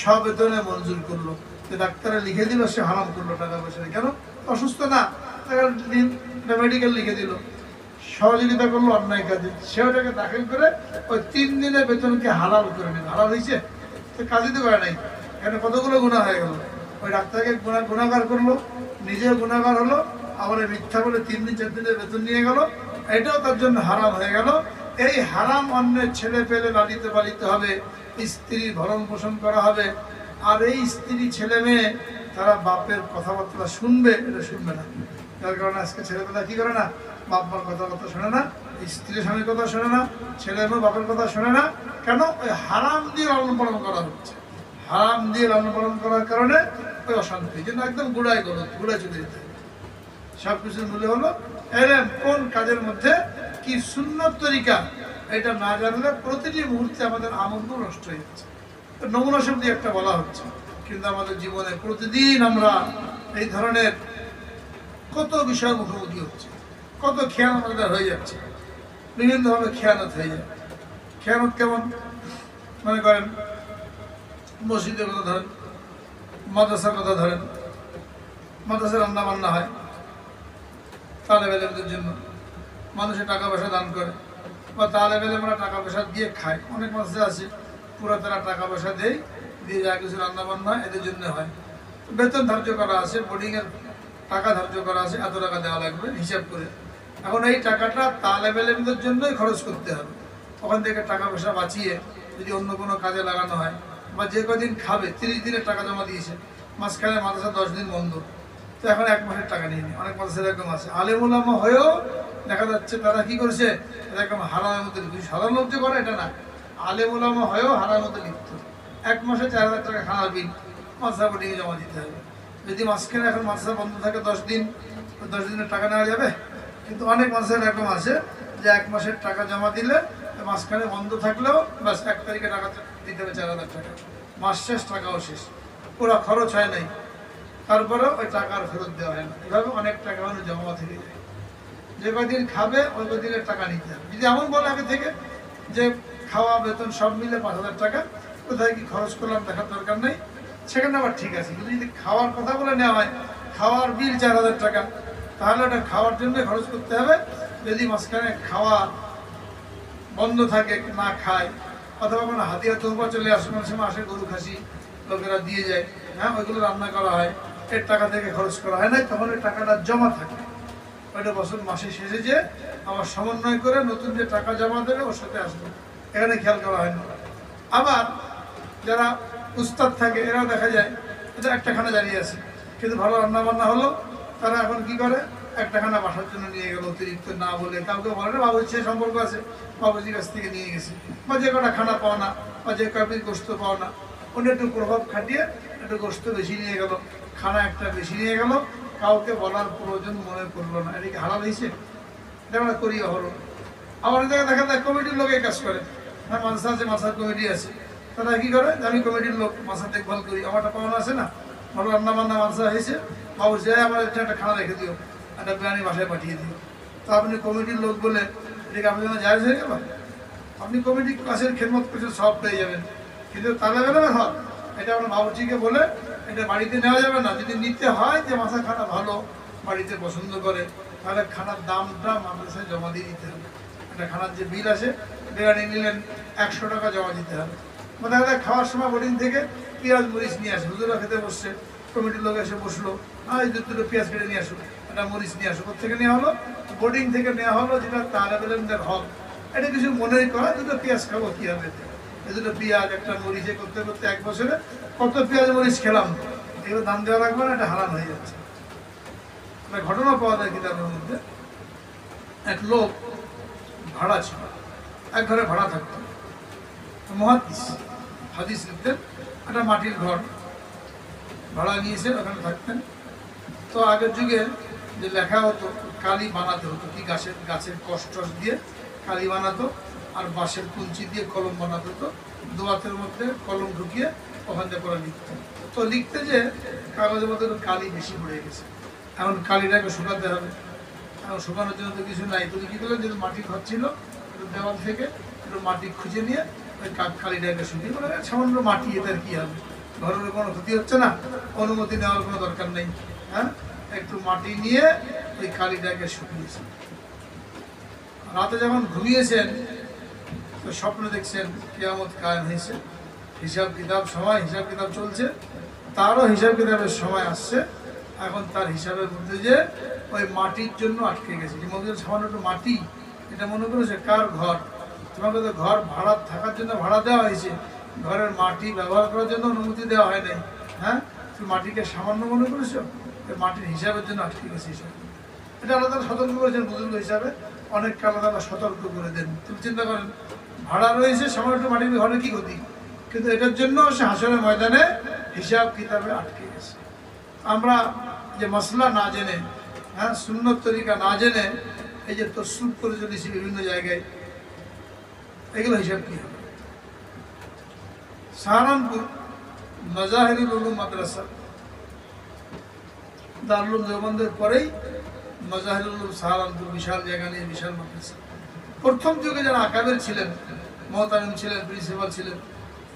সবেতনে মঞ্জুর করলো। যে ডাক্তারে লিখে দিল, সে হারাম করলো টাকা পয়সা, কেন, অসুস্থ না, মেডিকেল লিখে দিল, সহযোগিতা করলো অন্যায় কাজে, সে ওটাকে দাখিল করে ওই 3 দিনের বেতনকে হালাল করে নিল। হালাল হয়েছে, তো কাজই তো করে নাই, এখানে কতগুলো গুনাহ হয়ে গেল। ওই ডাক্তারকে গুনাহগার করলো, নিজেও গুনাহগার হলো, আবার মিথ্যা বলে 3 দিন 4 দিনের বেতন নিয়ে গেল, এটাও তার জন্য হারাম হয়ে গেল। এই হারাম অন্যের ছেলে পেলে লালিত পালিত হবে, স্ত্রীর ভরণ পোষণ করা হবে, আর এই স্ত্রী ছেলে মেয়ে তারা বাপের কথাবার্তা শুনবে, এটা শুনবে না। যার কারণে আজকে ছেলেপেলা কি করে না, বাপ মার কথাবার্তা শোনে না, স্ত্রীর স্বামীর কথা শোনে না, ছেলে মেয়ে বাপের কথা শোনে না। কেন, ওই হারাম দিয়ে লালন পালন করা হচ্ছে, হারাম দিয়ে লালন পালন করার কারণে ওই অশান্তি, যেন একদম গুড়ায় চলে যেতে। সব কিছুর মূল্য হলো এলেম, কোন কাজের মধ্যে কি সুন্নত তরিকা, এটা না জানলে প্রতিটি মুহূর্তে আমাদের আমলগুলো নষ্ট হয়ে যাচ্ছে। নমুনা শব্দ একটা বলা হচ্ছে, কিন্তু আমাদের জীবনে প্রতিদিন আমরা এই ধরনের কত বিষয় মুখোমুখি হচ্ছে, কত খেয়ানত আমাদের হয়ে যাচ্ছে, বিভিন্নভাবে খেয়ানত হয়ে যায়। খেয়ানত কেমন, মনে করেন মসজিদের কথা ধরেন, মাদ্রাসার কথা ধরেন, মাদ্রাসায় রান্না বান্না হয় তালেবেলেমদের জন্য, মানুষের টাকা পয়সা দান করে, বা তালেবেলেমরা টাকা পয়সা দিয়ে খায়। অনেক মাদ্রাসা আছে পুরো তারা টাকা পয়সা দিয়ে যা কিছু রান্না বান্না হয় এদের জন্য হয়, বেতন ধার্য করা আছে, বোর্ডিংয়ের টাকা ধার্য করা আছে, এত টাকা দেওয়া লাগবে হিসাব করে। এখন এই টাকাটা তালেবেলেমদের জন্যই খরচ করতে হবে। ওখান থেকে টাকা পয়সা বাঁচিয়ে যদি অন্য কোনো কাজে লাগানো হয়, বা যে কদিন খাবে, 30 দিনের টাকা জমা দিয়েছে, মাঝখানে মাদ্রাসা 10 দিন বন্ধ, তো এখন 1 মাসের টাকা নিয়ে নি। অনেক মাদ্রাসা এরকম আছে, আলেম ওলামা হয়েও দেখা যাচ্ছে তারা কি করেছে, এরকম হারামের মধ্যে লিপ্ত। সাধারণ লোক যে করে এটা না, আলেম ওলামা হয়েও হারামের মধ্যে লিপ্ত। 1 মাসে 4000 টাকা খানার বিল মাদ্রাসা বোর্ডিংয়ে জমা দিতে হবে। যদি মাঝখানে এখন মাদ্রাসা বন্ধ থাকে 10 দিন, 10 দিনের টাকা নেওয়া যাবে? কিন্তু অনেক মাদ্রাসা এরকম আছে যে 1 মাসের টাকা জমা দিলে মাঝখানে বন্ধ থাকলেও বাস 1 তারিখে টাকা দিতে হবে 4000 টাকা, মাস শেষ টাকাও শেষ, পুরো খরচ হয় নাই, তারপরেও ওই টাকা আর ফেরত দেওয়া হয় না। এভাবে অনেক টাকা মানুষ জমা থেকে যায়। যে কদিন খাবে ওই কদিনের টাকা নিতে হবে। যদি এমন বলে আগে থেকে যে খাওয়া বেতন সব মিলে 5000 টাকা, কোথায় কি খরচ করলাম দেখার দরকার নেই, সেখানে আবার ঠিক আছে। কিন্তু যদি খাওয়ার কথা বলে নেওয়া হয়, খাওয়ার বিল 4000 টাকা, তাহলে ওটা খাওয়ার জন্য খরচ করতে হবে। যদি মাঝখানে খাওয়া বন্ধ থাকে, না খায়, অথবা কোনো হাতিয়া তোহফা চলে আসে, কোনো সময় আসে গরু খাসি লোকেরা দিয়ে যায়, হ্যাঁ, ওইগুলো রান্না করা হয়, এর টাকা থেকে খরচ করা হয় না, তখন ওই টাকাটা জমা থাকে। ওইটা বছর মাসে শেষে যে আবার সমন্বয় করে নতুন যে টাকা জমা দেবে ওর সাথে আসবে, এখানে খেয়াল করা হয় না। আবার যারা উস্তাদ থাকে এরাও দেখা যায় এটা একটা খানা দাঁড়িয়ে আছে, কিন্তু ভালো রান্না বান্না হলো, তারা এখন কি করে, একটা খানা বাসার জন্য নিয়ে গেল, অতিরিক্ত না বলে, কাউকে বলে না, বাবুর সাথে সম্পর্ক আছে, বাবুজির কাছ থেকে নিয়ে গেছে, বা যে কটা খানা পাও না, বা যে কয়েকদিন গোস্ত পাও না, উনি একটু প্রভাব খাটিয়ে একটু গোস্ত বেশি নিয়ে গেল, খানা একটা বেশি নিয়ে গেল, কাউকে বলার প্রয়োজন মনে করলো না। এটা কি হালাল হয়েছে? এটা আমরা করি হলো। আবার জায়গায় দেখা যায় কমিটির লোক এই কাজ করে, হ্যাঁ, মাদ্রাসা আছে, মাদ্রাসার কমিটি আছে, তারা কি করে, আমি কমিটির লোক, মাদ্রাসা দেখভাল করি, আমারটা পাওনা আছে না, ভালো রান্না বান্না মাদ্রাসা হয়েছে, বাবু যায় আমার একটা খানা রেখে দিও, একটা বিরিয়ানি বাসায় পাঠিয়ে দিও। তো আপনি কমিটির লোক বলে এটাকে আপনার জন্য জায়েজ হয়ে গেল? আপনি কমিটি ক্লাসের খেদমত করছেন, সব পেয়ে যাবেন, কিন্তু তাহলে বেরোবে হয় এটা আপনার বাবুর্চিকে বলে এটা বাড়িতে নেওয়া যাবে না। যদি নিতে হয় যে মাথা খানা ভালো, বাড়িতে পছন্দ করে, তাহলে খানার দামটা মাদ্রাসায় জমা দিয়ে দিতে হবে। একটা খানার যে বিল আছে, বিরিয়ানি নিলেন 100 টাকা জমা দিতে হবে। দেখা যায় খাওয়ার সময় বোর্ডিং থেকে পেঁয়াজ মরিচ নিয়ে আসে, হুজুরা খেতে বসছে, কমিটির লোক এসে বসলো, হ্যাঁ এই দুটো পেঁয়াজ কেটে নিয়ে আসো, একটা মরিচ নিয়ে আসো, কোথেকে নেওয়া হলো, বোর্ডিং থেকে নেওয়া হলো, যেটা তালেবেলেমদের হক। এটা কিছু মনেই করা, দুটো পেঁয়াজ খাবো কি হবে, এই দুটো পেঁয়াজ একটা মরিচে করতে করতে 1 বছরে কত পেঁয়াজ মরিচ খেলাম, এগুলো দাম দেওয়া লাগবে না, এটা হারাম হয়ে যাচ্ছে। ঘটনা পাওয়া যায় কিতাবের মধ্যে, এক লোক ভাড়া ছিল, এক ঘরে ভাড়া থাকতো, মুহাদ্দিস, হাদিস লিখতেন। একটা মাটির ঘর ভাড়া নিয়েছেন, ওখানে থাকতেন। তো আগের যুগে যে লেখা হতো, কালি বানাতে হতো, কি গাছের কষ্টস দিয়ে কালি বানাতো, আর বাঁশের কুঞ্চি দিয়ে কলম বানাতে হতো। দোয়াতের মধ্যে কলম ঢুকিয়ে ওখান থেকে করে লিখতেন। তো লিখতে যে কাগজের মধ্যে কালি বেশি পড়ে গেছে, এখন কালিটাকে শুকাতে হবে। এখন শুকানোর জন্য তো কিছু নাই, তুমি কী করলেন, যেহেতু মাটির ঘর ছিল, একটু দেওয়াল থেকে একটু মাটি খুঁজে নিয়ে ওই কালিটাকে শুকিয়ে বলে সামান্য মাটি, এটার কী হবে, ঘরের কোনো ক্ষতি হচ্ছে না, অনুমতি নেওয়ার কোনো দরকার নেই। হ্যাঁ, একটু মাটি নিয়ে ওই কালিটাকে শুকিয়েছেন। রাতে যখন ঘুমিয়েছেন তো স্বপ্ন দেখছেন কিয়ামত কায়েম হয়েছে, হিসাব কিতাব সময়, হিসাব কিতাব চলছে, তারও হিসাব কিতাবের সময় আসছে। এখন তার হিসাবের মধ্যে যে ওই মাটির জন্য আটকে গেছে, যে মধ্যে সামান্য একটু মাটি, এটা মনে করেছে কার ঘর, তোমাকে তো ঘর ভাড়া থাকার জন্য ভাড়া দেওয়া হয়েছে, ঘরের মাটি ব্যবহার করার জন্য অনুমতি দেওয়া হয় নাই। হ্যাঁ, তুমি মাটিকে সামান্য মনে করেছো, ওই মাটির হিসাবের জন্য আটকে গেছে হিসাব। এটা আলাদা সতর্ক করেছেন বুজুর্গ হিসাবে, অনেককে আলাদা সতর্ক করে দেন। তুমি চিন্তা করেন, ভাড়া রয়েছে সামান্য একটু মাটির ঘরে কি ক্ষতি, কিন্তু এটার জন্য সে হাসরের ময়দানে হিসাব কিতাবে আটকে গেছে। আমরা যে মশলা না জেনে, হ্যাঁ, সুন্নত তরিকা না জেনে এই যে তসলুপ করে চলেছি বিভিন্ন জায়গায়, এগুলো হিসাব কি হবে? সাহারানপুর মাজাহিরুল উলুম মাদ্রাসা, দারুল উলুম দেওবন্দের পরেই মাজাহিরুল উলুম সাহারানপুর, বিশাল জায়গা নিয়ে বিশাল মাদ্রাসা। প্রথম যুগে যারা আকাবের ছিলেন, মহতামিম ছিলেন, প্রিন্সিপাল ছিলেন,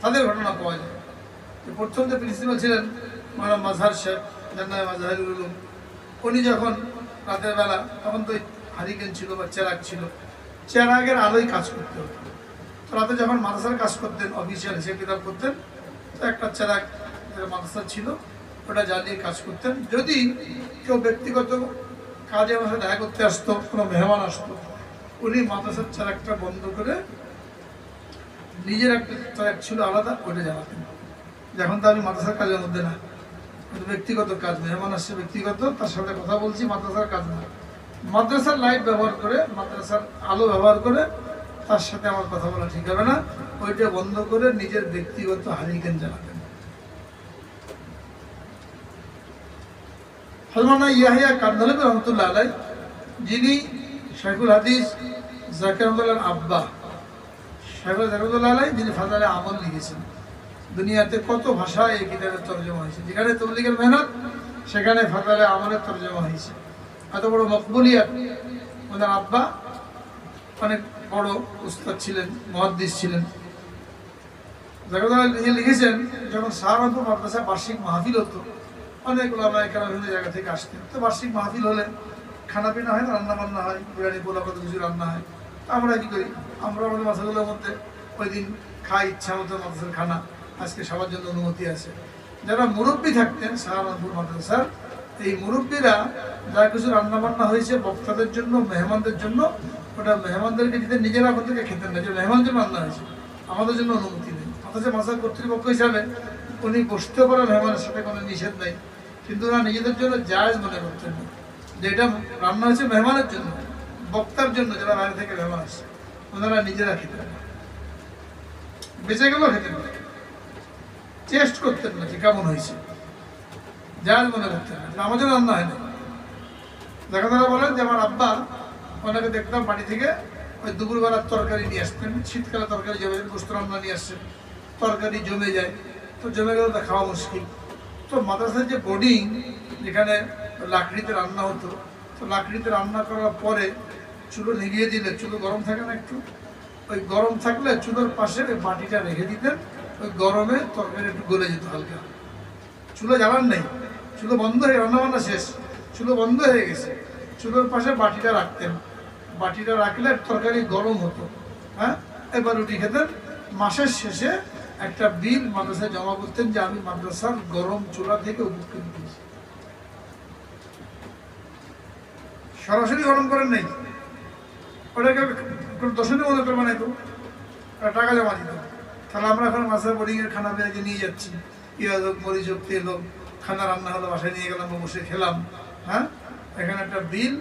তাদের ঘটনা পাওয়া যায়। প্রথম যে প্রিন্সিপাল ছিলেন মাওলানা মাজহার সাহেব, যার নামে মাজাহিরুল উলুম, উনি যখন রাতের বেলা, তখন তো হারিকেন ছিল বা চেরাগ ছিল, চেরাগের আলোয় কাজ করতে হতো। তো রাতে যখন মাদ্রাসার কাজ করতেন, অফিসিয়াল হিসেব কিতাব করতেন, তো একটা চেরাগ মাদ্রাসা ছিল, ওটা জ্বালিয়ে কাজ করতেন। যদি কেউ ব্যক্তিগত কাজে আমার সাথে দেখা করতে আসতো, কোনো মেহমান আসতো, উনি মাদ্রাসার চেরাগটা বন্ধ করে নিজের একটা চেরাগ ছিল আলাদা, ওইটা জ্বালাতেন। যখন তো আমি মাদ্রাসার কাজের মধ্যে না, কিন্তু ব্যক্তিগত কাজ, মেহমান আসছে ব্যক্তিগত, তার সাথে কথা বলছি, মাদ্রাসার কাজ না। মাদ্রাসার লাইট ব্যবহার করে, মাদ্রাসার আলো ব্যবহার করে তার সাথে আমার কথা বলা ঠিক হবে না, ওইটা বন্ধ করে নিজের ব্যক্তিগত হারিকেন জ্বালাতেন। হযরত ইয়াহইয়া কান্দালাবী রহমাতুল্লাহ আলাইহি, যিনি শাইখুল হাদিস জাকির আহমদুল্লাহর আব্বা, শাইখুল জাকিরুল্লাহ আলাইহি, যিনি ফাজাইলে আমল লিখেছেন। দুনিয়াতে কত ভাষায় এই কিতাবের তরজমা হয়েছে, যেখানে তাবলীগের মেহনত সেখানে ফাজাইলে আমলের তরজমা হয়েছে। এত বড় মকবুলিয়াত, ওনার আব্বা অনেক বড় উস্তাদ ছিলেন, মুহাদ্দিস ছিলেন। জাকিরুল্লাহ লিখেছেন, যখন সাহারানপুর মাদ্রাসায় বার্ষিক মাহফিল হতো, অনেক ওলামায়ে কেরাম বিভিন্ন জায়গা থেকে আসতেন। তো বার্ষিক মাহফিল হলে খানা পিনা হয় না, রান্না বান্না হয়, বিরিয়ানি পোলাও কত কিছু রান্না হয়। আমরা কি করি, আমরা আমাদের মাদ্রাসাগুলোর মধ্যে ওই দিন খাই ইচ্ছা মতো মাদ্রাসার খানা, আজকে সবার জন্য অনুমতি আছে। যারা মুরব্বী থাকতেন সাহারানপুর মাদ্রাসার, এই মুরব্বীরা যা কিছু রান্না বান্না হয়েছে বক্তাদের জন্য, মেহমানদের জন্য, ওটা মেহমানদেরকে দিতে, নিজেরা ওখান থেকে খেতেন না, যে মেহমানদের জন্য রান্না হয়েছে, আমাদের জন্য অনুমতি নেই। অথচ মাদ্রাসা কর্তৃপক্ষ হিসাবে উনি বসতে পারে, মেহমানের সাথে কোনো নিষেধ নেই, কিন্তু ওরা নিজেদের জন্য জায়েজ মনে করতেন না, যে এটা রান্না হয়েছে মেহমানের জন্য, বক্তার জন্য, যারা বাইরে থেকে মেহমান আসছে, ওনারা নিজেরা খেতেন না, বেঁচে গেলেও খেতেন না, টেস্ট করতেন না যে কেমন হয়েছে, জায়েজ মনে করতেন না, আমাদের রান্না হয় না। দেখা তারা বলেন যে আমার আব্বা, ওনাকে দেখতাম বাড়ি থেকে ওই দুপুরবেলার তরকারি নিয়ে আসতেন, শীতকালে তরকারি জমে, গোস্ত রান্না নিয়ে আসছেন, তরকারি জমে যায়, তো জমে গেলে তা খাওয়া মুশকিল। তো মাদ্রাসার যে বোর্ডিং, যেখানে লাকড়িতে রান্না হতো, তো লাকড়িতে রান্না করার পরে চুলো নিভিয়ে দিলে, চুলো গরম থাকে না একটু, ওই গরম থাকলে চুলোর পাশে ওই বাটিটা রেখে দিতেন, ওই গরমে তরকারি একটু গলে যেত হালকা। চুলো জ্বালান নেই, চুলো বন্ধ হয়ে, রান্নাবান্না শেষ, চুলো বন্ধ হয়ে গেছে, চুলোর পাশে বাটিটা রাখতেন, বাটিটা রাখলে তরকারি গরম হতো। হ্যাঁ, এবার রুটি খেতেন। মাসের শেষে একটা বিল মাদ্রাসায় জমা করতেন যে আমি মাদ্রাসার গরম চুলা থেকে উপকৃত হয়েছি। সরাসরি গরম করেন নাই, ওটাকে দশনের মতো করে বানাইতো, টাকা জমা দিত। তাহলে আমরা এখন মাদ্রাসা বোর্ডিংয়ের খানা পেঁয়াজে নিয়ে যাচ্ছি, পেঁয়াজ হোক, মরিচ হোক, তেল হোক, খানা রান্না হলো, বাসায় নিয়ে গেলাম, বসে খেলাম। হ্যাঁ, এখানে একটা বিল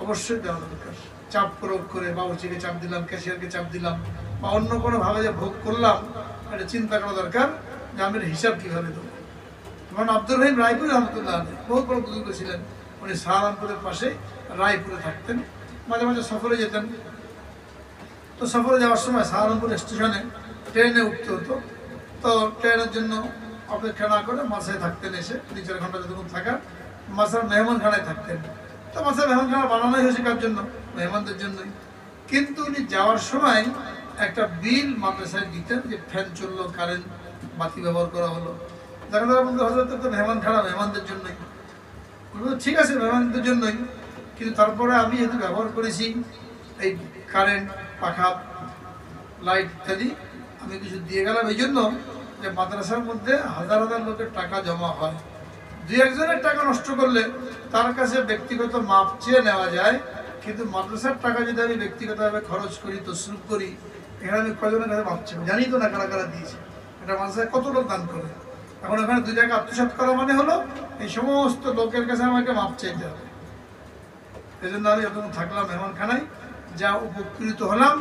অবশ্যই দেওয়া দরকার। চাপ প্রয়োগ করে বাবুর্চিকে চাপ দিলাম, ক্যাশিয়ারকে চাপ দিলাম, বা অন্য কোনোভাবে যে ভোগ করলাম, এটা চিন্তা করা দরকার যে আমি হিসাব কীভাবে দেবো। তখন আব্দুর রহিম রায়পুর রহমতুল্লাহ বহুত বড় বুজুর্গ ছিলেন, উনি সাহারানপুরের পাশে রায়পুরে থাকতেন, মাঝে মাঝে সফরে যেতেন। তো সফরে যাওয়ার সময় সাহারানপুর স্টেশনে ট্রেনে উঠতে হতো। তো ট্রেনের জন্য অপেক্ষা না করে মাসায় থাকতেন, এসে 2-4 ঘন্টা যতক্ষণ থাকার মাসার মেহমানখানায় থাকতেন। তো মাসার মেহমানখানা বানানোই হয়েছে কার জন্য? মেহমানদের জন্যই। কিন্তু উনি যাওয়ার সময় একটা বিল মাদ্রাসায় দিতেন যে ফ্যান চললো, কারেন্ট বাতি ব্যবহার করা হলো। দেখা যাবে বলতে হজরত তো মেহমানখানা মেহমানদের জন্যই, ঠিক আছে মেহমানদের জন্যই, কিন্তু তারপরে আমি যেহেতু ব্যবহার করেছি এই কারেন্ট, পাখা, লাইট ইত্যাদি, আমি কিছু দিয়ে গেলাম এই জন্য যে মাদ্রাসার মধ্যে হাজার হাজার লোকের টাকা জমা হয়। 2-1 জনের টাকা নষ্ট করলে তার কাছে ব্যক্তিগত মাপ চেয়ে নেওয়া যায়, কিন্তু মাদ্রাসার টাকা যদি আমি ব্যক্তিগতভাবে খরচ করি, তসরুফ করি, এখানে আমি কজনের কাছে মাপ চাই? জানি তো না কারা কারা দিয়েছে, এটা মাদ্রাসায় কত লোক দান করে। এখন এখানে 2 টাকা আত্মসাৎ করা মানে হলো এই সমস্ত লোকের কাছে আমাকে মাপ চাইতে হবে। এই জন্য আমি যখন থাকলাম মেহমানখানায়, যা উপকৃত হলাম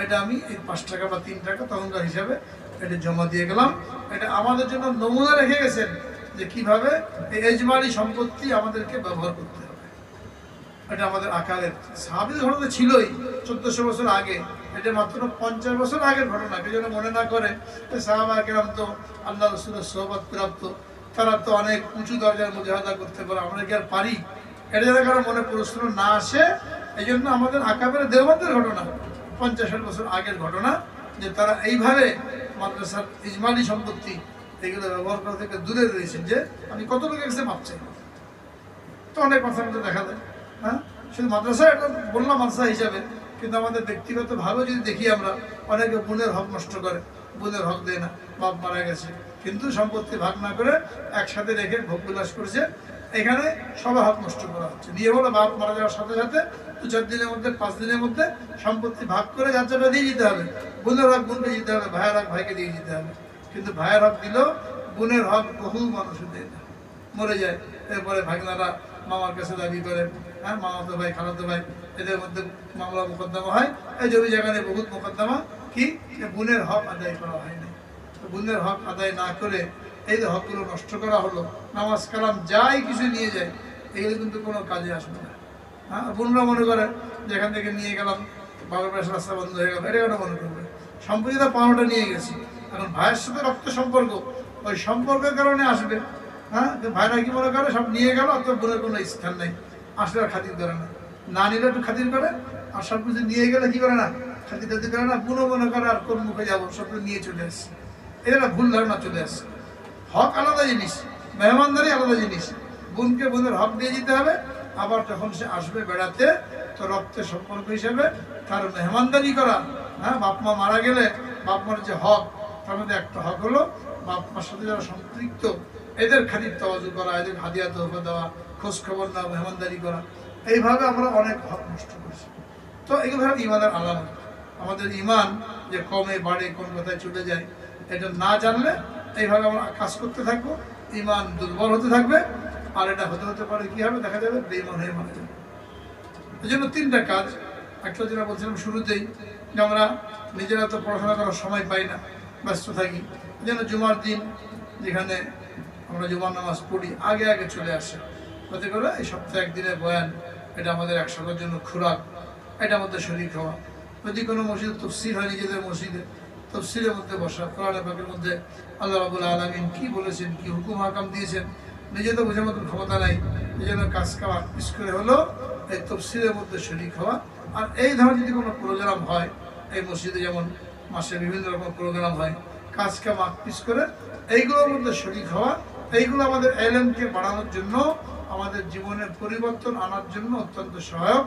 এটা আমি এই 5 টাকা বা 3 টাকা তখনকার হিসাবে এটা জমা দিয়ে গেলাম। এটা আমাদের জন্য নমুনা রেখে গেছেন যে কিভাবে এই এজমালি সম্পত্তি আমাদেরকে ব্যবহার করতে হবে। এটা আমাদের আকারের সাহাবীদের ঘটনা ছিলই 1400 বছর আগে, এটা মাত্র 50 বছর আগের ঘটনা। কেউ যেন মনে না করে সাহাবা কেরাম তো আল্লাহ রাসূলের সোহবত প্রাপ্ত, তারা তো অনেক উঁচু দরজার মুজাহাদা করতে পারে, আমরা কি আর পারি? এটা যেন কারো মনে প্রশ্ন না আসে, এই জন্য আমাদের আকাবের দেওবন্দের ঘটনা 50-60 বছর আগের ঘটনা, যে তারা এইভাবে মাদ্রাসার ইজমালি সম্পত্তি এগুলো ব্যবহার করা থেকে দূরে রয়েছেন। যে আমি কত লোকের কাছে মাপ চাই, তো অনেক মাথার মধ্যে দেখা যায়। হ্যাঁ, শুধু মাদ্রাসা এটা বললাম মাদ্রাসা হিসাবে, কিন্তু আমাদের ব্যক্তিগতভাবে যদি দেখি আমরা, অনেকে বোনের হক নষ্ট করে, বোনের হক দেয় না, বাপ মারা গেছে কিন্তু সম্পত্তি ভাগ না করে একসাথে রেখে ভোগ বিলাস করছে, এখানে সবার হক নষ্ট করা হচ্ছে। দিয়ে হলো বাপ মারা যাওয়ার সাথে সাথে 2-4 দিনের মধ্যে 5 দিনের মধ্যে সম্পত্তি ভাগ করে যার যাটা দিয়ে দিতে হবে। বোনের হক বোনকে দিতে হবে, ভাইয়ের হক ভাইকে দিয়ে দিতে হবে। কিন্তু ভাইয়ের হক দিলেও বোনের হক বহু মানুষ দেয় না, মরে যায়। এরপরে ভাগনারা মামার কাছে দাবি করে, হ্যাঁ মামাতো ভাই খালাতো ভাই, এদের মধ্যে মামলা মোকদ্দমা হয়। এই জমি জায়গায় বহুত মোকদ্দমা কি বোনের হক আদায় করা হয়নি। বোনের হক আদায় না করে এই যে হকগুলো নষ্ট করা হলো, নামাজ কালাম যাই কিছু নিয়ে যায়, এগুলো কিন্তু কোনো কাজে আসবে না। হ্যাঁ, বোনরা মনে করে যে এখান থেকে নিয়ে গেলাম, বাবার পাশে রাস্তা বন্ধ হয়ে গেল, এটা কেন মনে করবে? সম্পত্তিটা পাওনাটা নিয়ে গেছি, এখন ভাইয়ের সাথে রক্ত সম্পর্ক, ওই সম্পর্কের কারণে আসবে। হ্যাঁ, ভাইরা কি মনে করে সব নিয়ে গেল, তো বোনের কোনো স্থান নেই, আসলে আর খাতির করে না, না নিলে একটু খাতির করে, আর সব কিছু নিয়ে গেলে কি করে না, খাতির টাতির করে না, বোনও মনে করে আর কোন মুখে যাবো, সব নিয়ে চলে আসছে। এটা ভুল ধারণা চলে আসছে। হক আলাদা জিনিস, মেহমানদারি আলাদা জিনিস। বোনকে বোনের হক দিয়ে দিতে হবে, আবার যখন সে আসবে বেড়াতে, তো রক্তের সম্পর্ক হিসেবে তার মেহমানদারি করা। হ্যাঁ, বাপ মা মারা গেলে বাপ মার যে হক, তার মধ্যে একটা হক হলো বাপ মার সাথে যারা সম্পৃক্ত এদের খাতির তাওয়াজু করা, এদের হাদিয়া তোহফা দেওয়া, খোঁজ খবর নেওয়া, মেহমানদারি করা। এইভাবে আমরা অনেক হক নষ্ট করছি। তো এগুলো ইমানের আলামত। আমাদের ইমান যে কমে বাড়ে, কোন কথায় চলে যায়, এটা না জানলে এইভাবে আমরা কাজ করতে থাকবো, ইমান দুর্বল হতে থাকবে। আর এটা হতে পারে কি হবে, দেখা যাবে বেঈমান হয়ে মারা যাবে। এই জন্য 3টা কাজ। একটা যেটা বলছিলাম শুরুতেই, যে আমরা নিজেরা তো পড়াশোনা করার সময় পাই না, ব্যস্ত থাকি। এই জন্য জুমার দিন যেখানে আমরা জুমার নামাজ পড়ি, আগে আগে চলে আসে, তাতে করে এই সপ্তাহে একদিনের বয়ান, এটা আমাদের একসাথের জন্য খোরাক, এটা আমাদের শরীর খাওয়া। যদি কোনো মসজিদে তফসির হয়, নিজেদের মসজিদে তফসিরের মধ্যে বসা, কোরআন পাকের মধ্যে আল্লাহ রাব্বুল আলামিন কি বলেছেন, কি হুকুম হাকাম দিয়েছেন, নিজে তো বোঝার মতো ক্ষমতা নাই, এই জন্য কাজ খাওয়া পিস করে হলো এই তফসিরের মধ্যে শরীক হওয়া। আর এই ধরনের যদি কোনো প্রোগ্রাম হয়, এই মসজিদে যেমন মাসে বিভিন্ন রকম প্রোগ্রাম হয়, কাজ কাম পিস করে এইগুলোর মধ্যে শরীক হওয়া, এইগুলো আমাদের ইলমকে বাড়ানোর জন্য, আমাদের জীবনের পরিবর্তন আনার জন্য অত্যন্ত সহায়ক।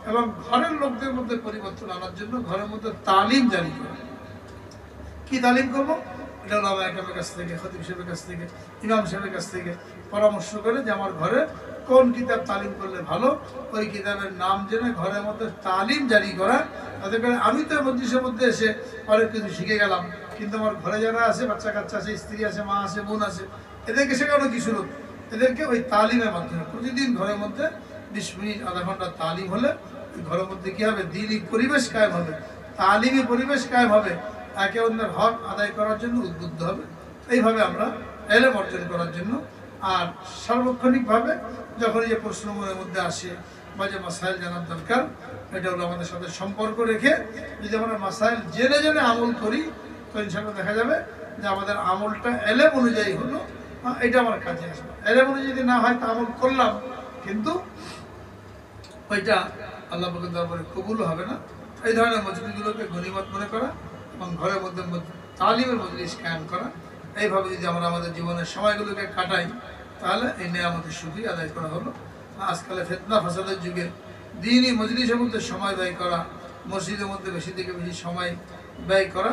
এবং ঘরের লোকদের মধ্যে পরিবর্তন আনার জন্য ঘরের মধ্যে তালিম জারি করা। কি তালিম করবো? এটা ওলামা একরামের কাছ থেকে, খতিব সাহেবের কাছ থেকে, ইমাম সাহেবের কাছ থেকে পরামর্শ করে যে আমার ঘরে কোন কিতাব তালিম করলে ভালো, ওই কিতাবের নাম জেনে ঘরের মধ্যে তালিম জারি করা। তাতে করে আমি তো মজলিসের মধ্যে এসে অনেক কিছু শিখে গেলাম, কিন্তু আমার ঘরে যারা আছে, বাচ্চা কাচ্চা আছে, স্ত্রী আছে, মা আছে, বোন আছে, এদেরকে শেখানো কিছু লোক, এদেরকে ওই তালিমের মাধ্যমে প্রতিদিন ঘরের মধ্যে 20 মিনিট আধা ঘন্টা তালিম হলে ঘরের মধ্যে কী হবে, দ্বীনি পরিবেশ কায়েম হবে। তালিমি পরিবেশ কায়েম হবে, একে অন্যের হক আদায় করার জন্য উদ্বুদ্ধ হবে। এইভাবে আমরা এলেম অর্জন করার জন্য, আর সার্বক্ষণিকভাবে যখন এই প্রশ্ন মনের মধ্যে আসে বা যে মাসাইল জানার দরকার, এটা হলো আমাদের সাথে সম্পর্ক রেখে যদি আমরা মাসাইল জেনে জেনে আমল করি, তো ইনশাআল্লাহ দেখা যাবে যে আমাদের আমলটা এলেম অনুযায়ী হলো, এটা আমার কাজে আসবে। এলেম অনুযায়ী যদি না হয় তা আমল করলাম, কিন্তু ওইটা আল্লাহ পাকের দরবারে কবুল হবে না। এই ধরনের মজলিসগুলোকে গনিমত মনে করা এবং ঘরের মধ্যে তালিমের মজলিস কায়েম করা, এইভাবে যদি আমরা আমাদের জীবনের সময়গুলোকে কাটাই, তাহলে এই নেয়ামতের সুখী আদায় করা হলো। আজকালে ফিতনা ফাসাদের যুগে দ্বীনি মজলিসের মধ্যে সময় ব্যয় করা, মসজিদের মধ্যে বেশি থেকে বেশি সময় ব্যয় করা,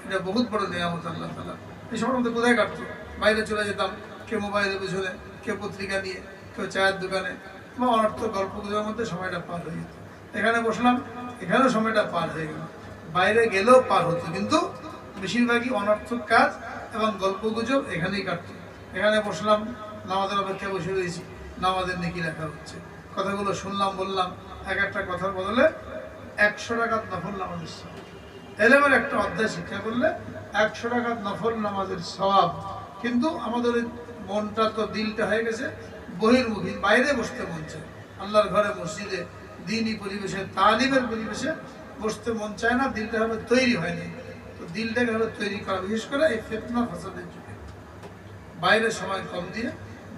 এটা বহুত বড় নেয়ামত আল্লাহ তাআলা। এই সময় মধ্যে কোথায় কাটতো? বাইরে চলে যেতাম, কেউ মোবাইলের পিছনে, কেউ পত্রিকা নিয়ে, কেউ চায়ের দোকানে বা অনর্থ গল্পগুলোর মধ্যে সময়টা পার হয়ে যেত। এখানে বসলাম, এখানেও সময়টা পার হয়ে গেল, বাইরে গেলেও পার হতো, কিন্তু বেশিরভাগই অনর্থক কাজ এবং গল্পগুজব এখানেই কাটতো। এখানে বসলাম, নামাজের অপেক্ষায় বসে রয়েছি, নামাজের নেকি লেখা হচ্ছে, কথাগুলো শুনলাম বললাম, এক একটা কথার বদলে 100 টাকার নফল নামাজের সওয়াব। এলেমের একটা অধ্যায় শিক্ষা করলে 100 টাকার নফল নামাজের সওয়াব। কিন্তু আমাদের মনটা তো, দিলটা হয়ে গেছে বহির্মুখী, বাইরে বসতে মন চায়, আল্লাহর ঘরে মসজিদে দ্বীনি পরিবেশে তালিমের পরিবেশে বসতে মন চায় না, দিলটা হবে তৈরি হয়নি। তো দিলটাকে হবে তৈরি করা, বিশেষ করে এই ফিতনা ফাসাদের যুগে বাইরে সময় কম দিয়ে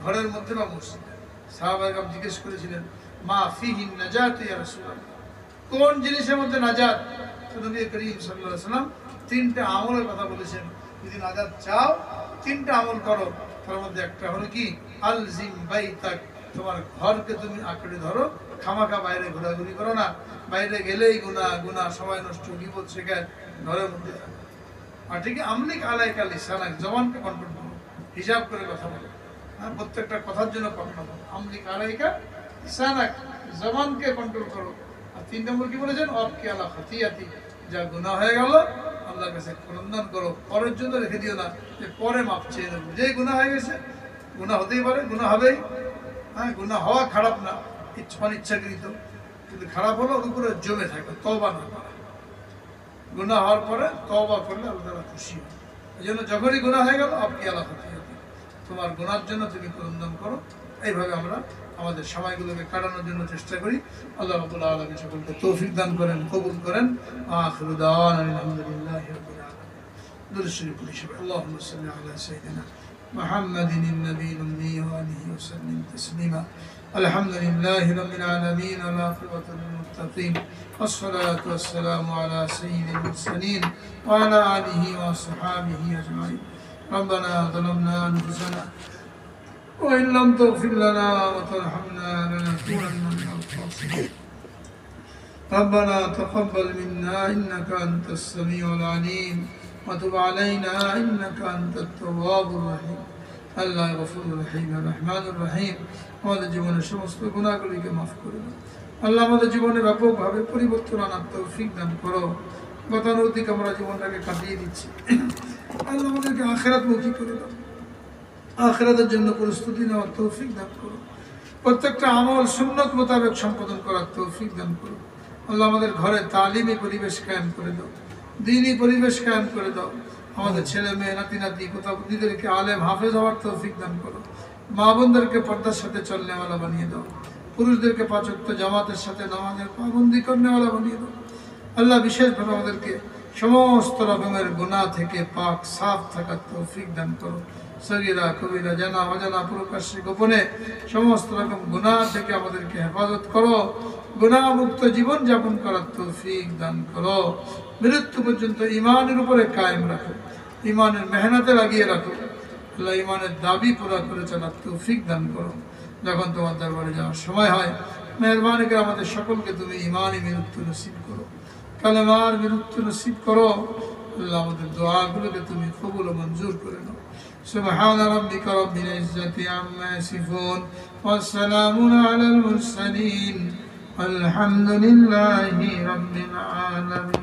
ঘরের মধ্যে বা মসজিদে। সাহাবায়ে কেরাম জিজ্ঞেস করেছিলেন, মা ফিহি নাজাত ইয়া রাসূলুল্লাহ, কোন জিনিসের মধ্যে নাজাত? নবী করিম সাল্লাল্লাহু আলাইহি ওয়াসাল্লাম 3টা আমলের কথা বলেছেন, যদি নাজাত চাও 3টা আমল করো। তার মধ্যে একটা হলো কি, আলজিম বাইতাক, তোমার ঘরকে তুমি আঁকড়ে ধরো, খামাখা বাইরে ঘোরাঘুরি করো না, বাইরে গেলেই গুনাহ সময় নষ্ট, বিপদ শেখায়, ঘরের মধ্যে থাকো। আর ঠিক আমলিক আলাইকা লিসানাক, জবানকে কন্ট্রোল করো, হিসাব করে কথা বলো, প্রত্যেকটা কথার জন্য কথা বলো। আমলিক আলাইকা লিসানাক, জবানকে কন্ট্রোল করো। আর 3 নম্বর কি বলেছেন, অবকি আলা খাতিয়াতি, যা গুনাহ হয়ে গেল আল্লাহর কাছে ক্রন্দন করো, পরের জন্য রেখে দিও না যে পরে মাপ চেয়ে নেবো। যেই গুনাহ হয়ে গেছে, গুনাহ হতেই পারে, গুনাহ হবেই, গুনাহ হওয়া খারাপ না, অনিচ্ছাকৃত, কিন্তু খারাপ হলো ওর উপরে জমে থাকে, তওবা না করা। গুনাহ হওয়ার পরে তওবা করলে আল্লাহ তাআলা খুশি হয়। এই জন্য যখনই গুনাহ হয়ে গেল, আপনি আল্লাহ খাতিয়াতি, তোমার গুনার জন্য তুমি ক্রন্দন করো। এইভাবে আমরা আমাদের সময়গুলোকে কাটানোর জন্য চেষ্টা করি। আল্লাহ রাব্বুল আলামিন সকলকে তৌফিক দান করেন, কবুল করেন। আখিরু দাওয়ানা আলহামদুলিল্লাহি রাব্বিল আলামিন। দুরূদ শরীফ পড়ি সবাই। আল্লাহুম্মা সাল্লি আলা সাইয়্যিদিনা মুহাম্মাদিন النبي الأمي وآله وسلم تسليما. الحمد لله رب العالمين والعاقبة للمتقين والصلاة والسلام على سيد المرسلين وعلى آله وصحبه أجمعين. ربنا ظلمنا أنفسنا وإن لم تغفر لنا وترحمنا لنكونن من الخاسرين. ربنا تقبل منا إنك أنت السميع العليم وتب علينا إنك أنت التواب الرحيم. আল্লাহ গফুরুর রহিম রহমানুর রহিম। আমাদের জীবনের সমস্ত গুনাহগুলিকে মাফ করে দাও আল্লাহ। আমাদের জীবনে ব্যাপকভাবে পরিবর্তন আনার তৌফিক দান করো। গতানুগতিক আমরা জীবনটাকে কাটিয়ে দিচ্ছি, আল্লাহ আমাদেরকে আখিরাতমুখী করে দাও। আখিরাতের জন্য প্রস্তুতি নেওয়ার তৌফিক দান করো। প্রত্যেকটা আমল সুন্নত মোতাবেক সম্পাদন করার তৌফিক দান করো। আল্লাহ আমাদের ঘরে তালিমি পরিবেশ কায়েম করে দাও, দ্বীনি পরিবেশ কায়েম করে দাও। আমাদের ছেলে মেয়ে নাতি নাতি কোথাও নিজেদেরকে আলেম হাফেজ হওয়ার তৌফিক দান করো। মা বোনদেরকে পর্দার সাথে চলনেওয়ালা বানিয়ে দাও। পুরুষদেরকে 5 ওয়াক্ত জামাতের সাথে নামাজের পাবন্দি করনেওয়ালা বানিয়ে দাও। আল্লাহ বিশেষভাবে আমাদেরকে সমস্ত রকমের গুনাহ থেকে পাক সাফ থাকার তৌফিক দান করো। সগীরা কবিরা, জানা অজানা, প্রকাশ্যে গোপনে সমস্ত রকম গুনাহ থেকে আমাদেরকে হেফাজত করো। গুনাহ মুক্ত জীবন যাপন করার তৌফিক দান করো। মৃত্যু পর্যন্ত ঈমানের উপরে কায়েম রাখো, ঈমানের মেহনতে লাগিয়ে রাখো। আল্লাহ ঈমানের দাবি পুরা করে চলার তৌফিক দান করো। যখন তোমার দরবারে যাওয়ার সময় হয়, মেহরবানি করে আমাদের সকলকে তুমি ঈমানি মৃত্যু নসিব করো, কালেমার মৃত্যু নসিব করো। আল্লাহ আমাদের দোয়াগুলোকে তুমি কবুল ও মঞ্জুর করে নাও। سبحان ربك رب العزة عما يصفون والسلام على المرسلين والحمد لله رب العالمين.